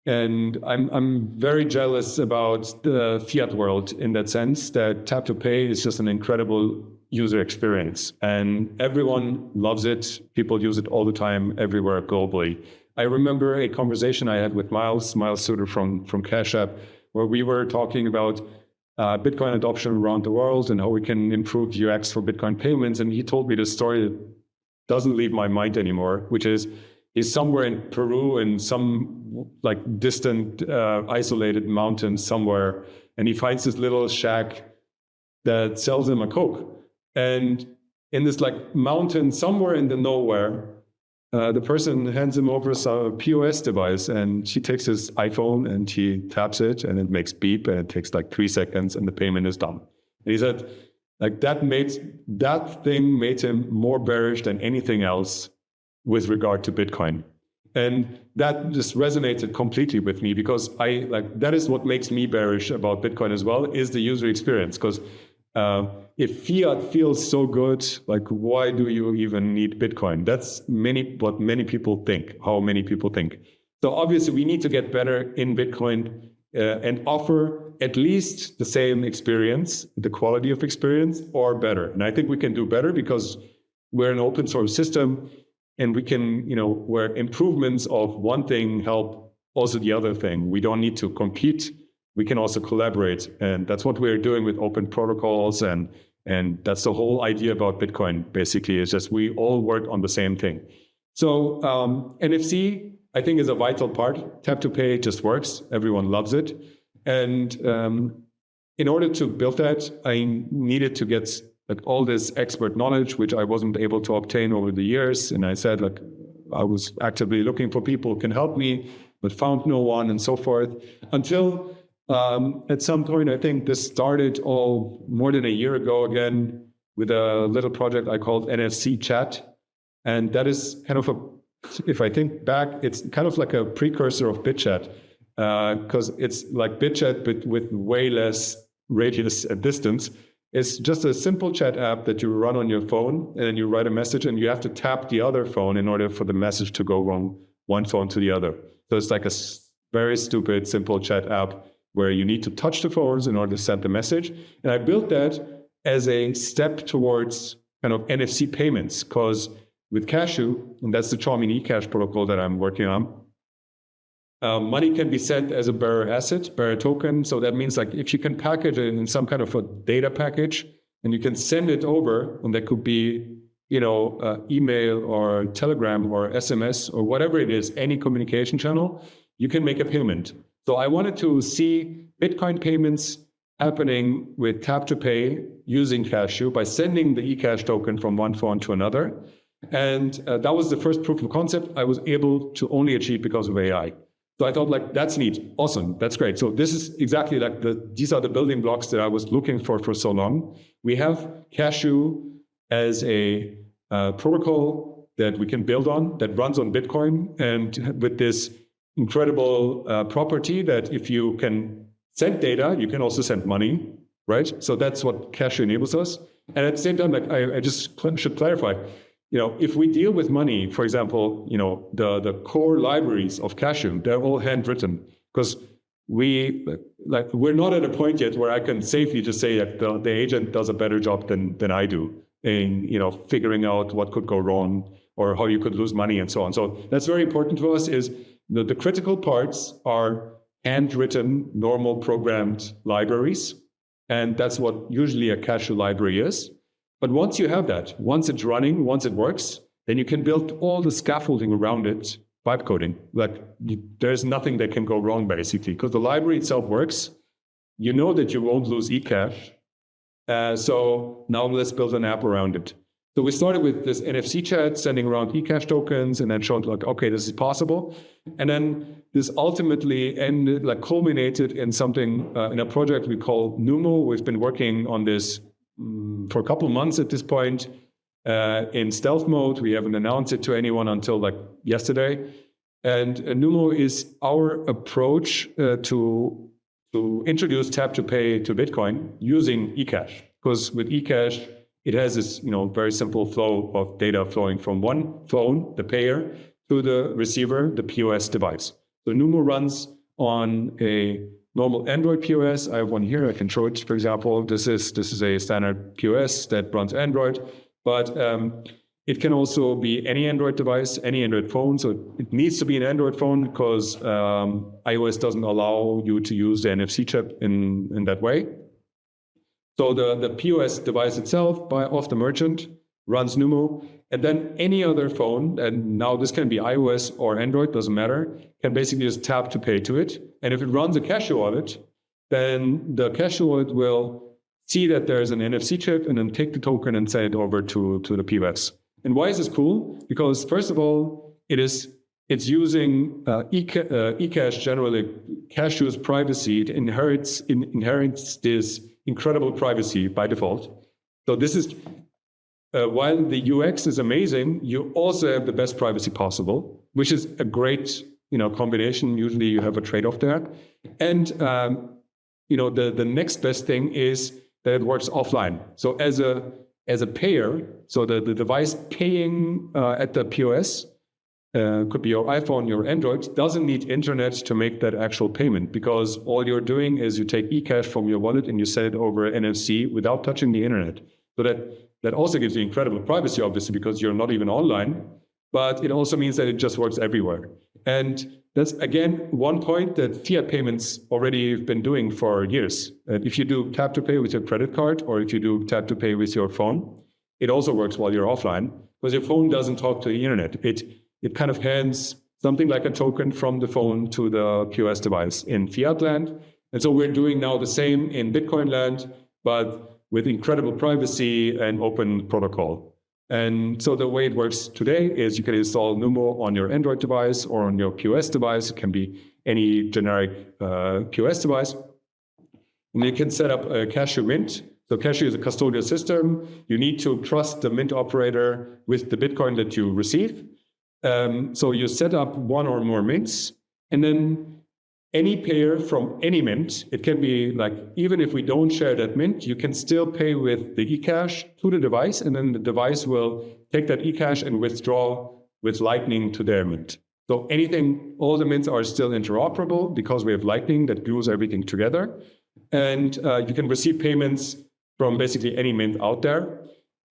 I'm very jealous about the fiat world in that sense, that Tap-To-Pay is just an incredible user experience, and everyone loves it. People use it all the time, everywhere globally. I remember a conversation I had with Miles Suter from Cash App, where we were talking about Bitcoin adoption around the world and how we can improve UX for Bitcoin payments. And he told me this story that doesn't leave my mind anymore, which is he's somewhere in Peru in some like distant, isolated mountain somewhere, and he finds this little shack that sells him a Coke. And in this like mountain somewhere in the nowhere, the person hands him over a POS device, and she takes his iPhone and he taps it and it makes beep, and it takes like 3 seconds and the payment is done. And he said like that thing made him more bearish than anything else with regard to Bitcoin. And that just resonated completely with me, because that is what makes me bearish about Bitcoin as well, is the user experience. Because if fiat feels so good, like why do you even need Bitcoin? That's what many people think, how many people think. So obviously we need to get better in Bitcoin and offer at least the same experience, the quality of experience, or better. And I think we can do better because we're an open source system, and we can, where improvements of one thing help also the other thing. We don't need to compete. We can also collaborate. And that's what we're doing with open protocols. And that's the whole idea about Bitcoin, basically, is just we all work on the same thing. So NFC, I think, is a vital part. Tap-to-Pay just works. Everyone loves it. And in order to build that, I needed to get all this expert knowledge, which I wasn't able to obtain over the years. And I said, I was actively looking for people who can help me, but found no one, and so forth, until at some point, I think this started more than a year ago again with a little project I called NFC Chat. And that is kind of if I think back, it's kind of like a precursor of BitChat, because it's like BitChat, but with way less radius and distance. It's just a simple chat app that you run on your phone, and then you write a message, and you have to tap the other phone in order for the message to go one phone to the other. So it's like a very stupid, simple chat app where you need to touch the phones in order to send the message. And I built that as a step towards kind of NFC payments, because with Cashu, and that's the Xiaomi eCash protocol that I'm working on, money can be sent as a bearer asset, bearer token. So that means like if you can package it in some kind of a data package and you can send it over, and that could be, email or Telegram or SMS or whatever it is, any communication channel, you can make a payment. So I wanted to see Bitcoin payments happening with Tap-To-Pay using Cashu by sending the eCash token from one phone to another. And that was the first proof of concept I was able to only achieve because of AI. So I thought like, that's neat, awesome, that's great. So this is exactly like these are the building blocks that I was looking for so long. We have Cashu as a protocol that we can build on, that runs on Bitcoin, and with this incredible property that if you can send data, you can also send money, right? So that's what Cashu enables us. And at the same time, like I just should clarify, if we deal with money, for example, the core libraries of Cashu, they're all handwritten, because we're not at a point yet where I can safely just say that the agent does a better job than I do in figuring out what could go wrong or how you could lose money and so on. So that's very important to us. Is the critical parts are handwritten, normal programmed libraries, and that's what usually a Cashu library is. But once you have that, once it's running, once it works, then you can build all the scaffolding around it, vibe coding. There's nothing that can go wrong, basically, because the library itself works. You know that you won't lose eCash. So now let's build an app around it. So we started with this NFC chat, sending around eCash tokens, and then showed like, okay, this is possible. And then this ultimately culminated in something, in a project we call Numo. We've been working on this for a couple of months at this point in stealth mode. We haven't announced it to anyone until like yesterday. And Numo is our approach to introduce Tap-To-Pay to Bitcoin using eCash. Because with eCash, it has this very simple flow of data flowing from one phone, the payer, to the receiver, the POS device. So Numo runs on a normal Android POS. I have one here. I can show it. For example, this is a standard POS that runs Android, but it can also be any Android device, any Android phone. So it needs to be an Android phone because iOS doesn't allow you to use the NFC chip in that way. So the POS device itself of the merchant runs Numo, and then any other phone, and now this can be iOS or Android, doesn't matter, can basically just tap to pay to it. And if it runs a Cashu wallet, then the Cashu wallet will see that there's an NFC chip and then take the token and send it over to the POS. And why is this cool? Because first of all, it's using eCash generally. Cashu's privacy, it inherits this incredible privacy by default. So this is, while the UX is amazing, you also have the best privacy possible, which is a great combination. Usually you have a trade-off there. And the next best thing is that it works offline. So as a payer, so the device paying at the POS, could be your iPhone, your Android, doesn't need internet to make that actual payment, because all you're doing is you take eCash from your wallet and you send it over NFC without touching the internet. So that also gives you incredible privacy, obviously, because you're not even online, but it also means that it just works everywhere. And that's, again, one point that fiat payments already have been doing for years. If you do Tap-To-Pay with your credit card, or if you do Tap-To-Pay with your phone, it also works while you're offline, because your phone doesn't talk to the internet. It kind of hands something like a token from the phone to the POS device in fiat land. And so we're doing now the same in Bitcoin land, but with incredible privacy and open protocol. And so the way it works today is you can install Numo on your Android device or on your POS device. It can be any generic POS device. And you can set up a Cashu Mint. So Cashu is a custodial system. You need to trust the mint operator with the Bitcoin that you receive. So you set up one or more mints, and then any payer from any mint, it can be like, even if we don't share that mint, you can still pay with the eCash to the device, and then the device will take that eCash and withdraw with Lightning to their mint. So all the mints are still interoperable because we have Lightning that glues everything together. And you can receive payments from basically any mint out there.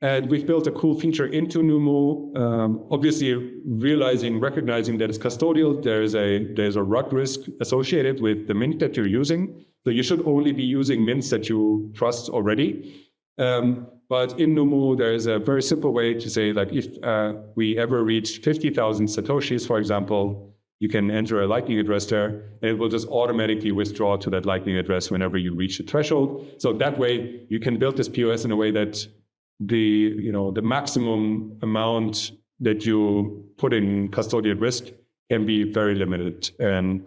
And we've built a cool feature into Numo, obviously recognizing that it's custodial. There's a rug risk associated with the mint that you're using. So you should only be using mints that you trust already. But in Numo, there is a very simple way to say, like, if we ever reach 50,000 Satoshis, for example, you can enter a Lightning address there, and it will just automatically withdraw to that Lightning address whenever you reach the threshold. So that way, you can build this POS in a way that the maximum amount that you put in custodial risk can be very limited. And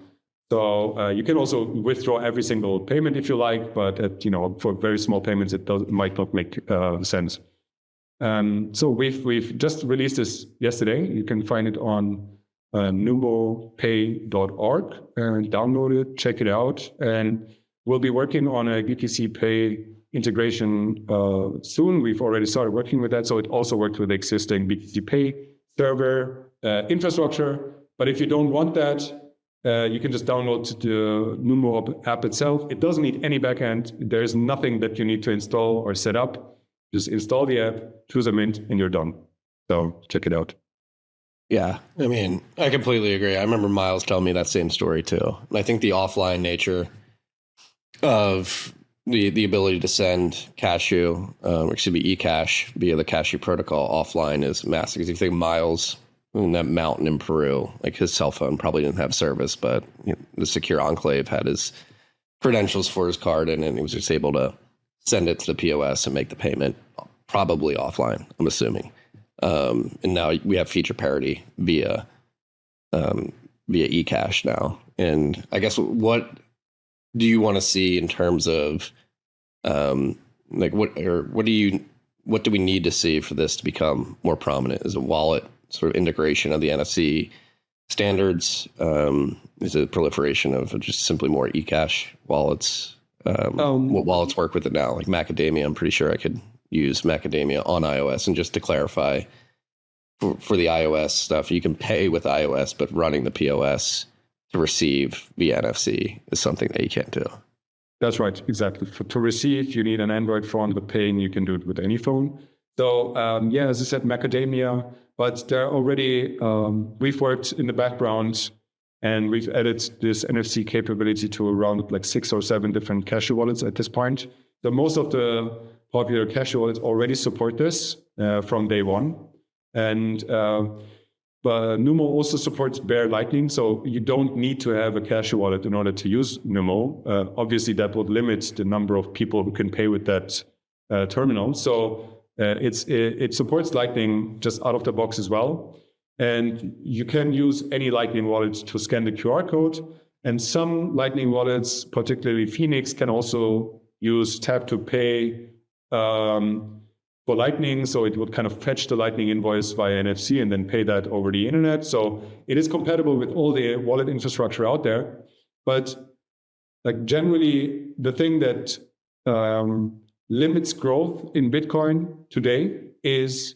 so you can also withdraw every single payment if you like, but for very small payments, it might not make sense. So we've just released this yesterday. You can find it on numopay.org and download it, check it out, and we'll be working on a BTC Pay integration soon. We've already started working with that, so it also works with the existing BTC Pay server infrastructure. But if you don't want that, you can just download the Numo app itself. It doesn't need any backend. There's nothing that you need to install or set up. Just install the app, choose a mint, and you're done. So check it out. Yeah, I mean, I completely agree. I remember Miles telling me that same story too. And I think the offline nature of the ability to send Cashu, or excuse me, eCash via the Cashu protocol offline is massive. Because if you think Miles in that mountain in Peru, like his cell phone probably didn't have service, but the secure enclave had his credentials for his card, and he was just able to send it to the POS and make the payment probably offline, I'm assuming. And now we have feature parity via eCash now. And I guess what do you want to see in terms of what do we need to see for this to become more prominent? Is a wallet sort of integration of the NFC standards? Is it a proliferation of just simply more eCash wallets? What wallets work with it now? Like Macadamia, I'm pretty sure I could use Macadamia on iOS. And just to clarify, for the iOS stuff, you can pay with iOS, but running the POS to receive via NFC is something that you can't do. That's right, exactly. To receive, you need an Android phone, but paying, you can do it with any phone. So, as I said, Macadamia, but there already, we've worked in the background and we've added this NFC capability to around like 6 or 7 different Cashu wallets at this point. So most of the popular Cashu wallets already support this from day one. And but Numo also supports bare Lightning, so you don't need to have a Cashu wallet in order to use Numo. Obviously, that would limit the number of people who can pay with that terminal. So it supports Lightning just out of the box as well. And you can use any Lightning wallet to scan the QR code. And some Lightning wallets, particularly Phoenix, can also use Tap-To-Pay for Lightning. So it would kind of fetch the Lightning invoice via NFC and then pay that over the internet. So it is compatible with all the wallet infrastructure out there. But like generally, the thing that limits growth in Bitcoin today is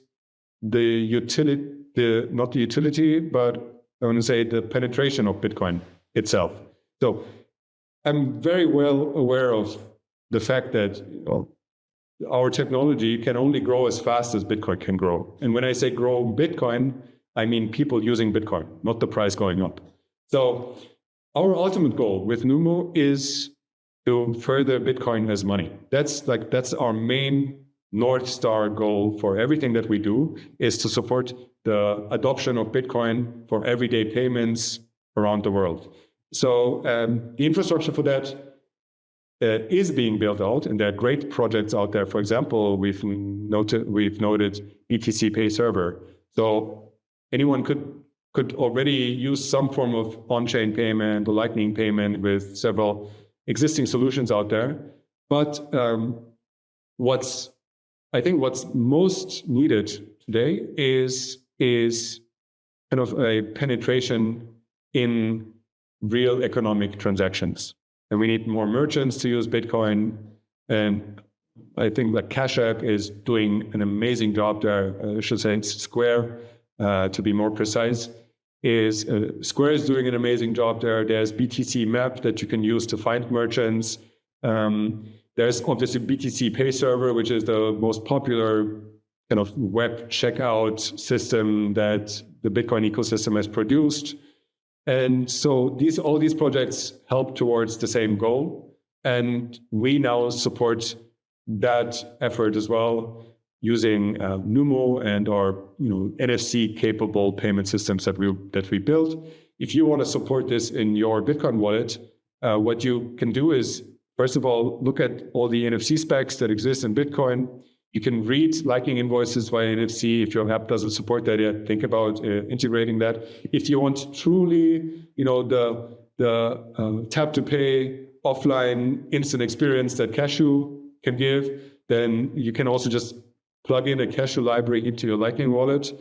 the utility, not the utility, but I want to say the penetration of Bitcoin itself. So I'm very well aware of the fact that our technology can only grow as fast as Bitcoin can grow. And when I say grow Bitcoin, I mean people using Bitcoin, not the price going up. So our ultimate goal with Numo is to further Bitcoin as money. That's our main North Star goal for everything that we do, is to support the adoption of Bitcoin for everyday payments around the world. So the infrastructure for that is being built out, and there are great projects out there. For example, we've noted BTC Pay server. So anyone could already use some form of on-chain payment or Lightning payment with several existing solutions out there. But what's most needed today is kind of a penetration in real economic transactions. And we need more merchants to use Bitcoin. And I think that Cash App is doing an amazing job there. I should say it's Square, to be more precise. is Square is doing an amazing job there. There's BTC Map that you can use to find merchants. There's obviously BTC Pay Server, which is the most popular kind of web checkout system that the Bitcoin ecosystem has produced. And so all these projects help towards the same goal. And we now support that effort as well using Numo and our NFC capable payment systems that we built. If you want to support this in your Bitcoin wallet, what you can do is, first of all, look at all the NFC specs that exist in Bitcoin. You can read Lightning invoices via NFC. If your app doesn't support that yet, think about integrating that. If you want truly, the tap-to-pay offline instant experience that Cashu can give, then you can also just plug in a Cashu library into your Lightning wallet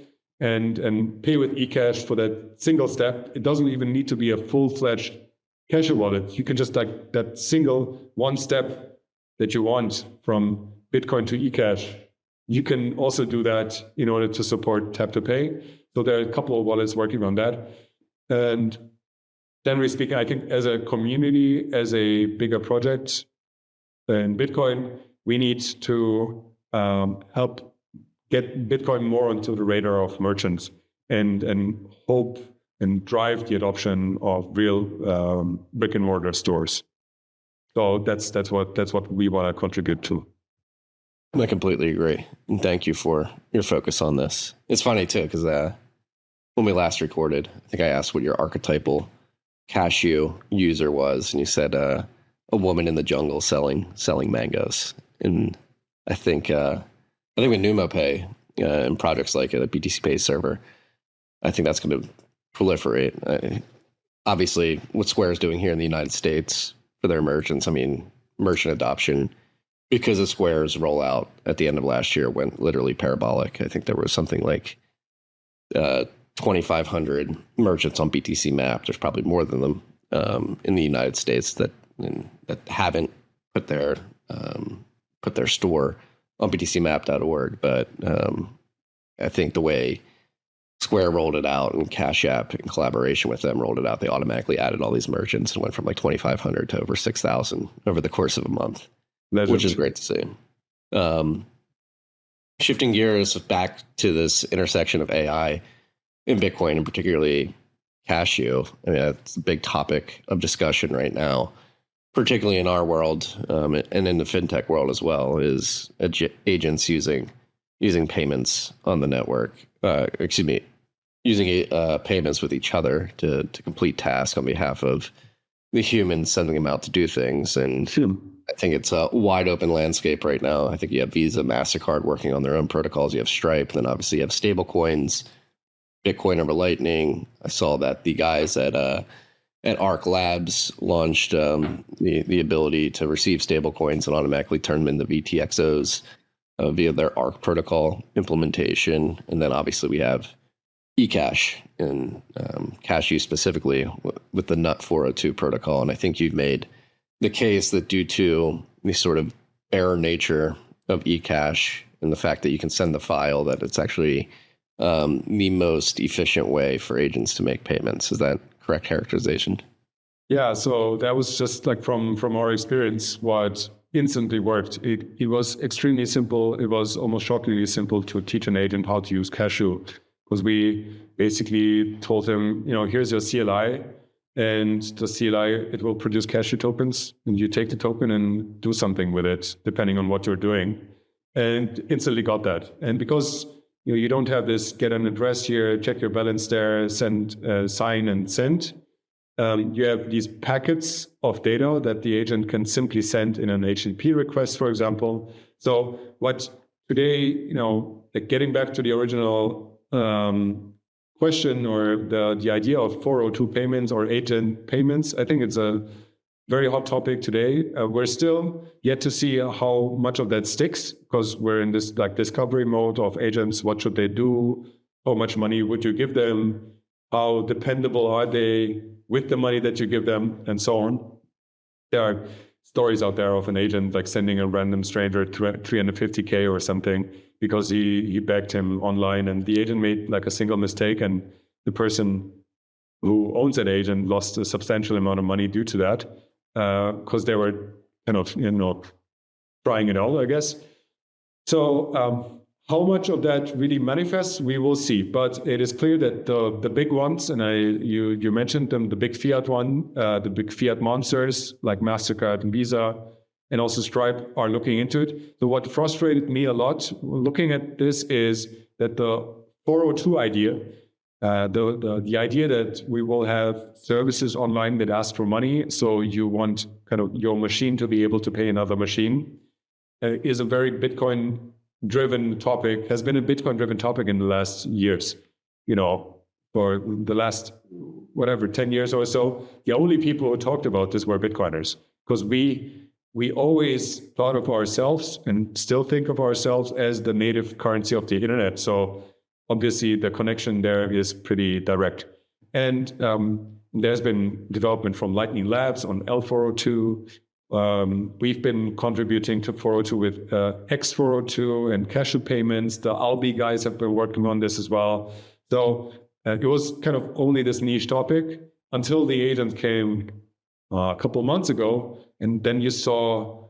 and pay with eCash for that single step. It doesn't even need to be a full-fledged Cashu wallet. You can just like that single one step that you want from Bitcoin to eCash. You can also do that in order to support tap-to-pay. So there are a couple of wallets working on that. And generally speaking, I think as a community, as a bigger project in Bitcoin, we need to help get Bitcoin more onto the radar of merchants and hope and drive the adoption of real brick and mortar stores. So that's what we want to contribute to. I completely agree. And thank you for your focus on this. It's funny too, because when we last recorded, I think I asked what your archetypal Cashu user was, and you said a woman in the jungle selling mangoes. And I think with Numo Pay and projects like the BTC Pay server, I think that's going to proliferate. Obviously, what Square is doing here in the United States for their merchants, I mean, merchant adoption, because of Square's rollout at the end of last year, went literally parabolic. I think there was something like 2,500 merchants on BTC Map. There's probably more than them in the United States that haven't put their store on btcmap.org. But I think the way Square rolled it out and Cash App in collaboration with them rolled it out, they automatically added all these merchants and went from like 2,500 to over 6,000 over the course of a month, which is great to see. Shifting gears back to this intersection of AI in Bitcoin, and particularly Cashu, I mean, that's a big topic of discussion right now, particularly in our world and in the fintech world as well, is agents using payments on the network. Using payments with each other to complete tasks on behalf of the humans, sending them out to do things. And I think it's a wide open landscape right now. I think you have Visa, MasterCard working on their own protocols. You have Stripe, then obviously you have stable coins, Bitcoin over Lightning. I saw that the guys at Arc Labs launched the ability to receive stable coins and automatically turn them into VTXOs via their Arc protocol implementation. And then obviously we have eCash and Cashu specifically with the NUT 402 protocol. And I think you've made the case that due to the sort of error nature of eCash and the fact that you can send the file, that it's actually the most efficient way for agents to make payments. Is that correct characterization? Yeah, so that was just like from our experience, what instantly worked. It was extremely simple. It was almost shockingly simple to teach an agent how to use Cashu, because we basically told him, here's your CLI, and the CLI, it will produce Cashu tokens, and you take the token and do something with it, depending on what you're doing, and instantly got that. And because you don't have this get an address here, check your balance there, send, sign and send. You have these packets of data that the agent can simply send in an HTTP request, for example. So what today, like getting back to the original question or the idea of 402 payments or agent payments, I think it's a very hot topic today. We're still yet to see how much of that sticks, because we're in this like discovery mode of agents. What should they do? How much money would you give them? How dependable are they with the money that you give them, and so on. There are stories out there of an agent like sending a random stranger $350K or something because he begged him online, and the agent made like a single mistake and the person who owns that agent lost a substantial amount of money due to that, because they were kind of, trying it out, I guess. So how much of that really manifests, we will see. But it is clear that the big ones, and you mentioned them, the big fiat the big fiat monsters like MasterCard and Visa, and also Stripe are looking into it. So what frustrated me a lot looking at this is that the 402 idea, the idea that we will have services online that ask for money, so you want kind of your machine to be able to pay another machine, is a very Bitcoin-driven topic, has been a Bitcoin-driven topic in the last years. For the last, 10 years or so, the only people who talked about this were Bitcoiners, because we always thought of ourselves and still think of ourselves as the native currency of the internet. So obviously the connection there is pretty direct. And there's been development from Lightning Labs on L402. We've been contributing to 402 with X402 and Cashu payments. The Albi guys have been working on this as well. So it was kind of only this niche topic until the agent came a couple of months ago. And then you saw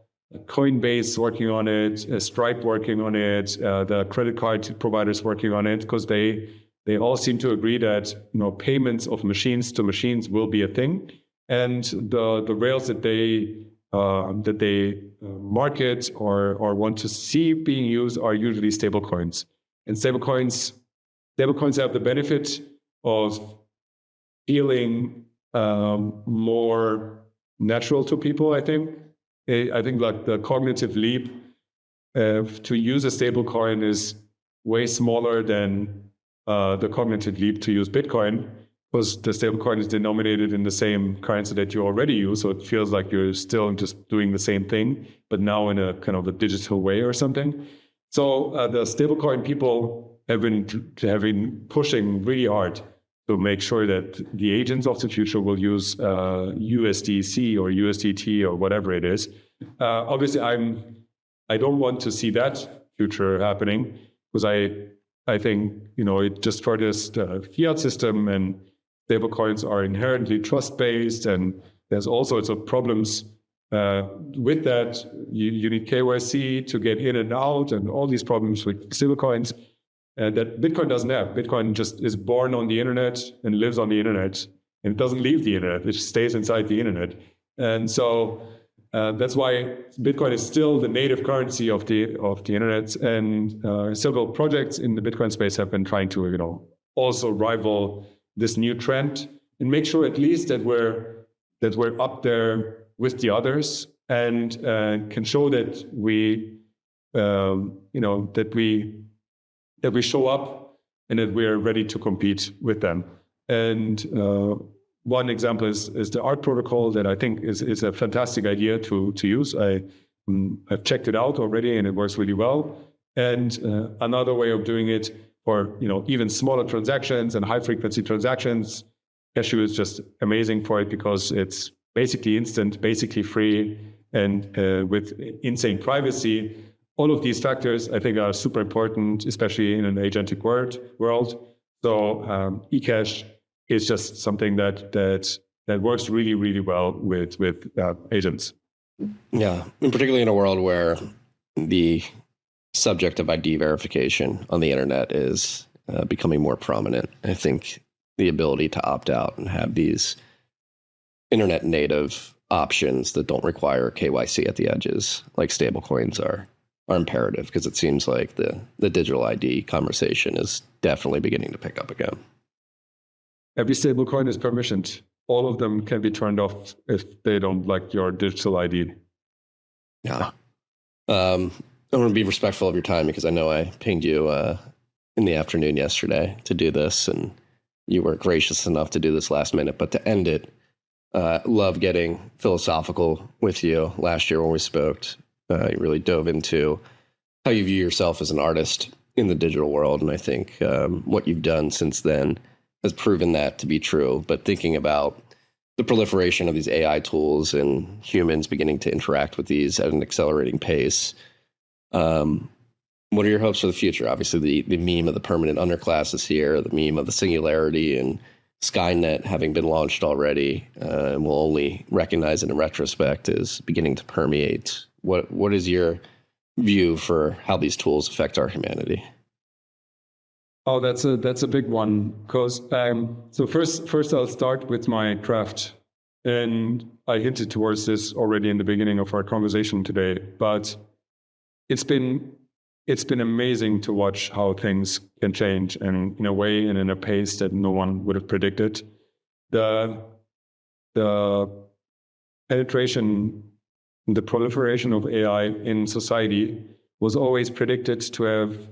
Coinbase working on it, Stripe working on it, the credit card providers working on it, because they all seem to agree that payments of machines to machines will be a thing, and the rails that they market or want to see being used are usually stablecoins. And stablecoins have the benefit of feeling more natural to people, I think. I think like the cognitive leap to use a stablecoin is way smaller than the cognitive leap to use Bitcoin, because the stablecoin is denominated in the same currency that you already use. So it feels like you're still just doing the same thing, but now in a kind of a digital way or something. So the stablecoin people have been pushing really hard to make sure that the agents of the future will use USDC or USDT or whatever it is. Obviously, I don't want to see that future happening, because I think it just furthers the fiat system, and stablecoins are inherently trust-based, and there's all sorts of problems with that. You need KYC to get in and out, and all these problems with stablecoins. That Bitcoin doesn't have. Bitcoin just is born on the internet and lives on the internet, and it doesn't leave the internet. It stays inside the internet. And so that's why Bitcoin is still the native currency of the internet. And several projects in the Bitcoin space have been trying to also rival this new trend and make sure at least that we're up there with the others, and can show that we that we show up and that we are ready to compete with them. And one example is the ART protocol, that I think is a fantastic idea to use. I've checked it out already, and it works really well. And another way of doing it for even smaller transactions and high frequency transactions, Cashu is just amazing for it, because it's basically instant, basically free, and with insane privacy. All of these factors, I think, are super important, especially in an agentic world. So eCash is just something that works really, really well with agents. Yeah, and particularly in a world where the subject of ID verification on the internet is becoming more prominent. I think the ability to opt out and have these internet native options that don't require KYC at the edges, like stablecoins, are imperative, because it seems like the digital ID conversation is definitely beginning to pick up again. Every stablecoin is permissioned. All of them can be turned off if they don't like your digital ID. Yeah. I want to be respectful of your time, because I know I pinged you in the afternoon yesterday to do this, and you were gracious enough to do this last minute. But to end it, love getting philosophical with you. Last year when we spoke, you really dove into how you view yourself as an artist in the digital world. And I think what you've done since then has proven that to be true. But thinking about the proliferation of these AI tools and humans beginning to interact with these at an accelerating pace, what are your hopes for the future? Obviously, the meme of the permanent underclass is here, the meme of the singularity and Skynet having been launched already, and we'll only recognize it in retrospect, is beginning to permeate. What is your view for how these tools affect our humanity? Oh, that's a big one. Because so first I'll start with my craft, and I hinted towards this already in the beginning of our conversation today. But it's been amazing to watch how things can change, and in a way and in a pace that no one would have predicted. The penetration, the proliferation of AI in society was always predicted to have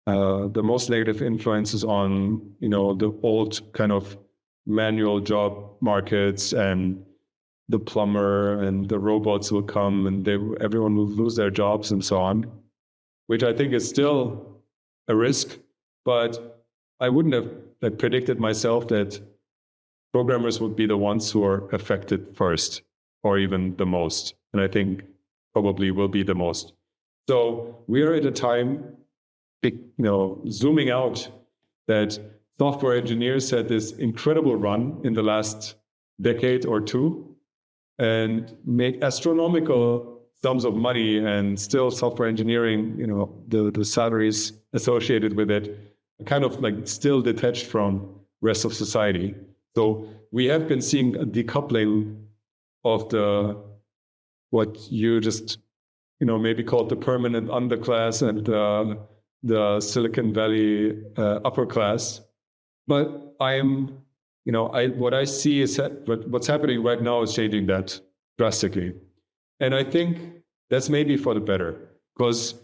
the most negative influences on, the old kind of manual job markets, and the plumber and the robots will come and everyone will lose their jobs and so on, which I think is still a risk. But I wouldn't have predicted myself that programmers would be the ones who are affected first, or even the most. And I think probably will be the most. So we are at a time, zooming out, that software engineers had this incredible run in the last decade or two and make astronomical sums of money, and still software engineering, the salaries associated with it are kind of like still detached from rest of society. So we have been seeing a decoupling of what you just, maybe called the permanent underclass and the Silicon Valley upper class. But what I see is that what's happening right now is changing that drastically. And I think that's maybe for the better, because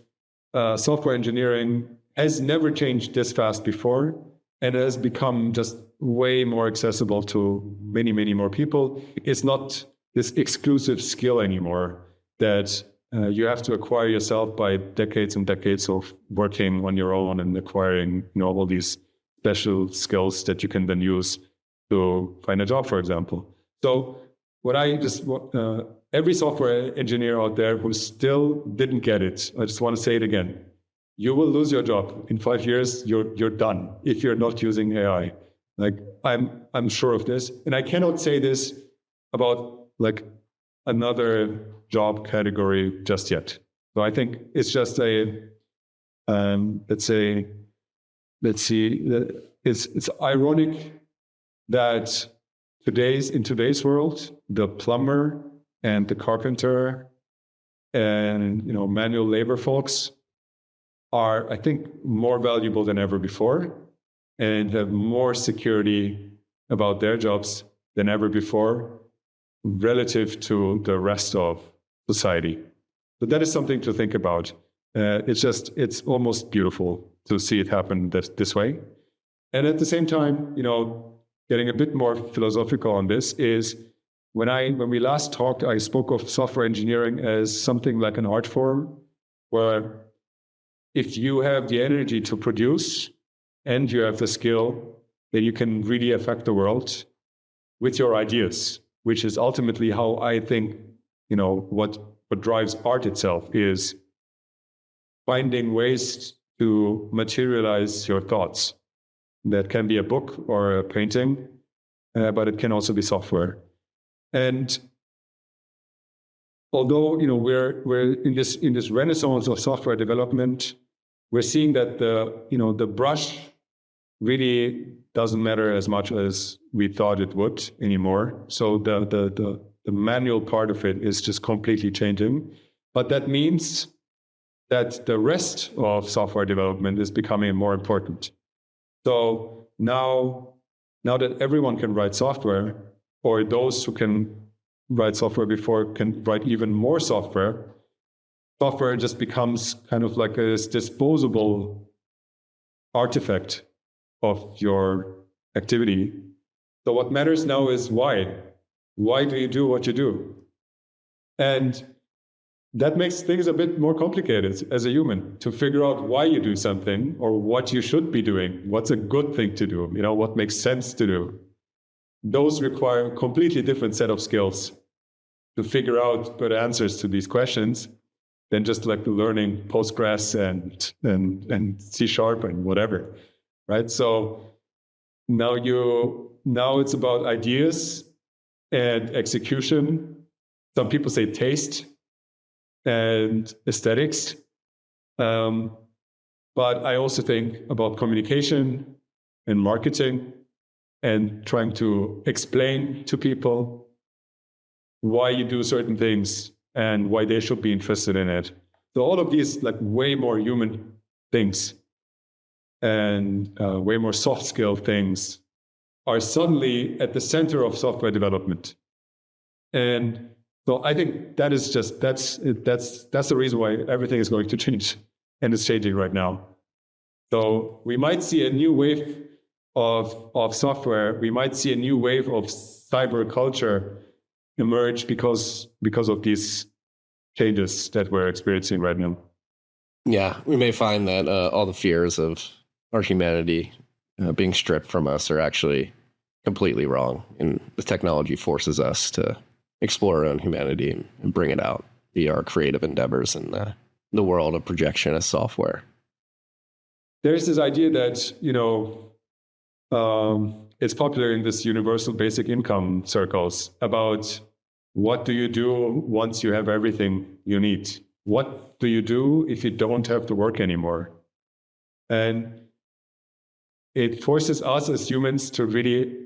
software engineering has never changed this fast before, and it has become just way more accessible to many, many more people. It's not this exclusive skill anymore that you have to acquire yourself by decades and decades of working on your own and acquiring, all these special skills that you can then use to find a job, for example. So what I just every software engineer out there who still didn't get it, I just want to say it again: you will lose your job in 5 years. You're done if you're not using AI. Like I'm sure of this, and I cannot say this about like another job category just yet. So I think it's just it's ironic that in today's world, the plumber and the carpenter and manual labor folks are, I think, more valuable than ever before, and have more security about their jobs than ever before relative to the rest of society. So that is something to think about. It's almost beautiful to see it happen this way. And at the same time, getting a bit more philosophical on this is when we last talked, I spoke of software engineering as something like an art form, where if you have the energy to produce and you have the skill, then you can really affect the world with your ideas, which is ultimately how I think, what drives art itself is finding ways to materialize your thoughts. That can be a book or a painting, but it can also be software. And although we're in this renaissance of software development, we're seeing that the brush really doesn't matter as much as we thought it would anymore. So the manual part of it is just completely changing. But that means that the rest of software development is becoming more important. So now that everyone can write software, or those who can write software before can write even more software just becomes kind of like this disposable artifact of your activity. So what matters now is why. Why do you do what you do? And that makes things a bit more complicated as a human, to figure out why you do something or what you should be doing. What's a good thing to do? What makes sense to do? Those require a completely different set of skills to figure out good answers to these questions than just like learning Postgres and C# and whatever, right? So now it's about ideas and execution. Some people say taste and aesthetics. But I also think about communication and marketing and trying to explain to people why you do certain things and why they should be interested in it. So all of these like way more human things and way more soft skill things are suddenly at the center of software development. And so I think that's the reason why everything is going to change, and it's changing right now. So we might see a new wave of software. We might see a new wave of cyber culture emerge because of these changes that we're experiencing right now. Yeah, we may find that all the fears of our humanity being stripped from us are actually completely wrong, and the technology forces us to explore our own humanity and bring it out via our creative endeavors in the world of projectionist software. There's this idea that, it's popular in this universal basic income circles about what do you do once you have everything you need? What do you do if you don't have to work anymore? And it forces us as humans to really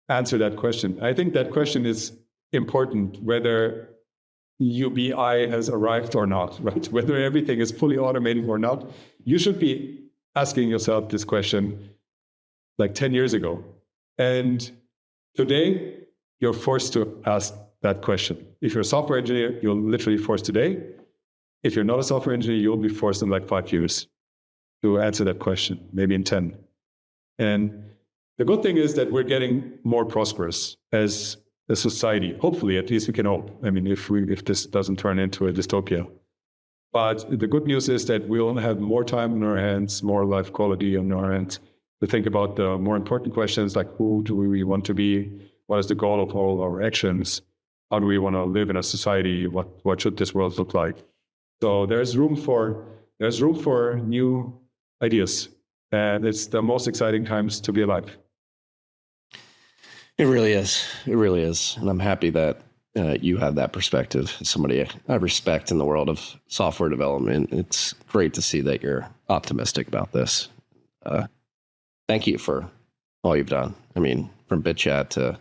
answer that question. I think that question is important, whether UBI has arrived or not, right? Whether everything is fully automated or not. You should be asking yourself this question like 10 years ago. And today, you're forced to ask that question. If you're a software engineer, you're literally forced today. If you're not a software engineer, you'll be forced in like 5 years to answer that question, maybe in 10. And the good thing is that we're getting more prosperous as a society. Hopefully, at least we can hope. I mean, if this doesn't turn into a dystopia. But the good news is that we'll have more time on our hands, more life quality on our hands to think about the more important questions like who do we want to be? What is the goal of all our actions? How do we want to live in a society? What should this world look like? So there's room for new ideas, and it's the most exciting times to be alive. It really is. It really is. And I'm happy that you have that perspective. Somebody I respect in the world of software development. It's great to see that you're optimistic about this. Thank you for all you've done. I mean, from BitChat to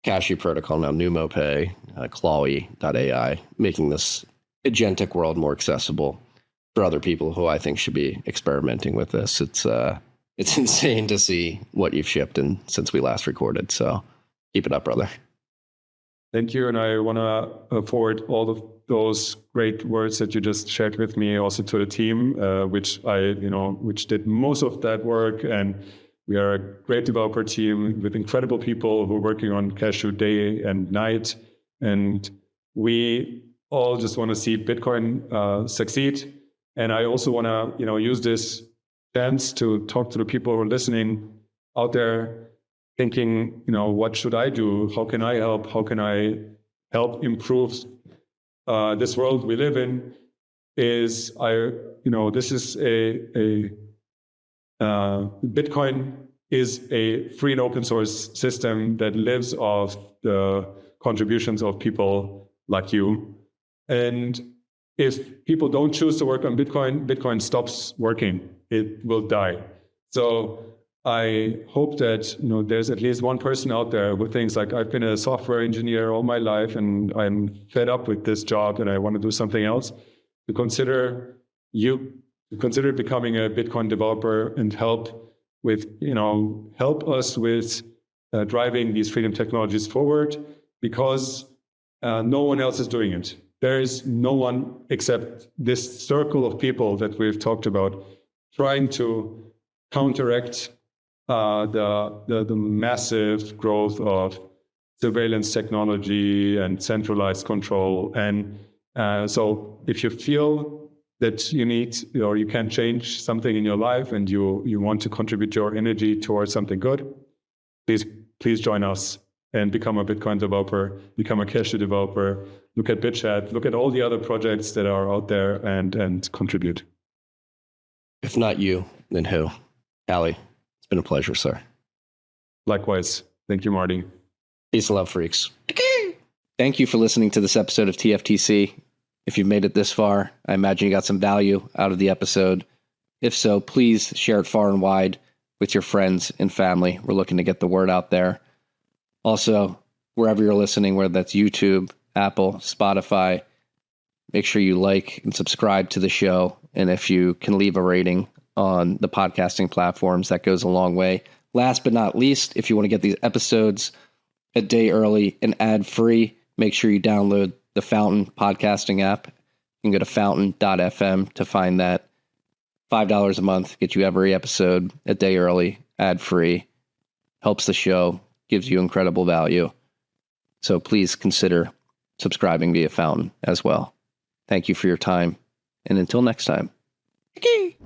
Cashu protocol, now Numo Pay, Clawi AI, making this agentic world more accessible for other people who I think should be experimenting with this. It's insane to see what you've shipped since we last recorded. So keep it up, brother. Thank you. And I want to forward all of those great words that you just shared with me also to the team, which did most of that work. And we are a great developer team with incredible people who are working on Cashu day and night. And we all just want to see Bitcoin succeed. And I also want to, use this chance to talk to the people who are listening out there, thinking, what should I do? How can I help? How can I help improve this world we live in? This is Bitcoin is a free and open source system that lives off the contributions of people like you. And if people don't choose to work on Bitcoin, Bitcoin stops working. It will die. So I hope that there's at least one person out there who thinks like, I've been a software engineer all my life and I'm fed up with this job and I want to do something else, to consider becoming a Bitcoin developer and help us with driving these freedom technologies forward, because no one else is doing it. There is no one except this circle of people that we've talked about trying to counteract the massive growth of surveillance technology and centralized control. And so if you feel that you need or you can change something in your life and you want to contribute your energy towards something good, please join us and become a Bitcoin developer, become a Cashu developer, look at BitChat, look at all the other projects that are out there and contribute. If not you, then who? Calle, it's been a pleasure, sir. Likewise. Thank you, Marty. Peace and love, freaks. Thank you for listening to this episode of TFTC. If you've made it this far, I imagine you got some value out of the episode. If so, please share it far and wide with your friends and family. We're looking to get the word out there. Also, wherever you're listening, whether that's YouTube, Apple, Spotify, make sure you like and subscribe to the show. And if you can leave a rating on the podcasting platforms, that goes a long way. Last but not least, if you want to get these episodes a day early and ad-free, make sure you download the Fountain podcasting app. You can go to fountain.fm to find that. $5 a month, get you every episode a day early, ad-free. Helps the show, gives you incredible value. So please consider subscribing via Fountain as well. Thank you for your time, and until next time. Okay.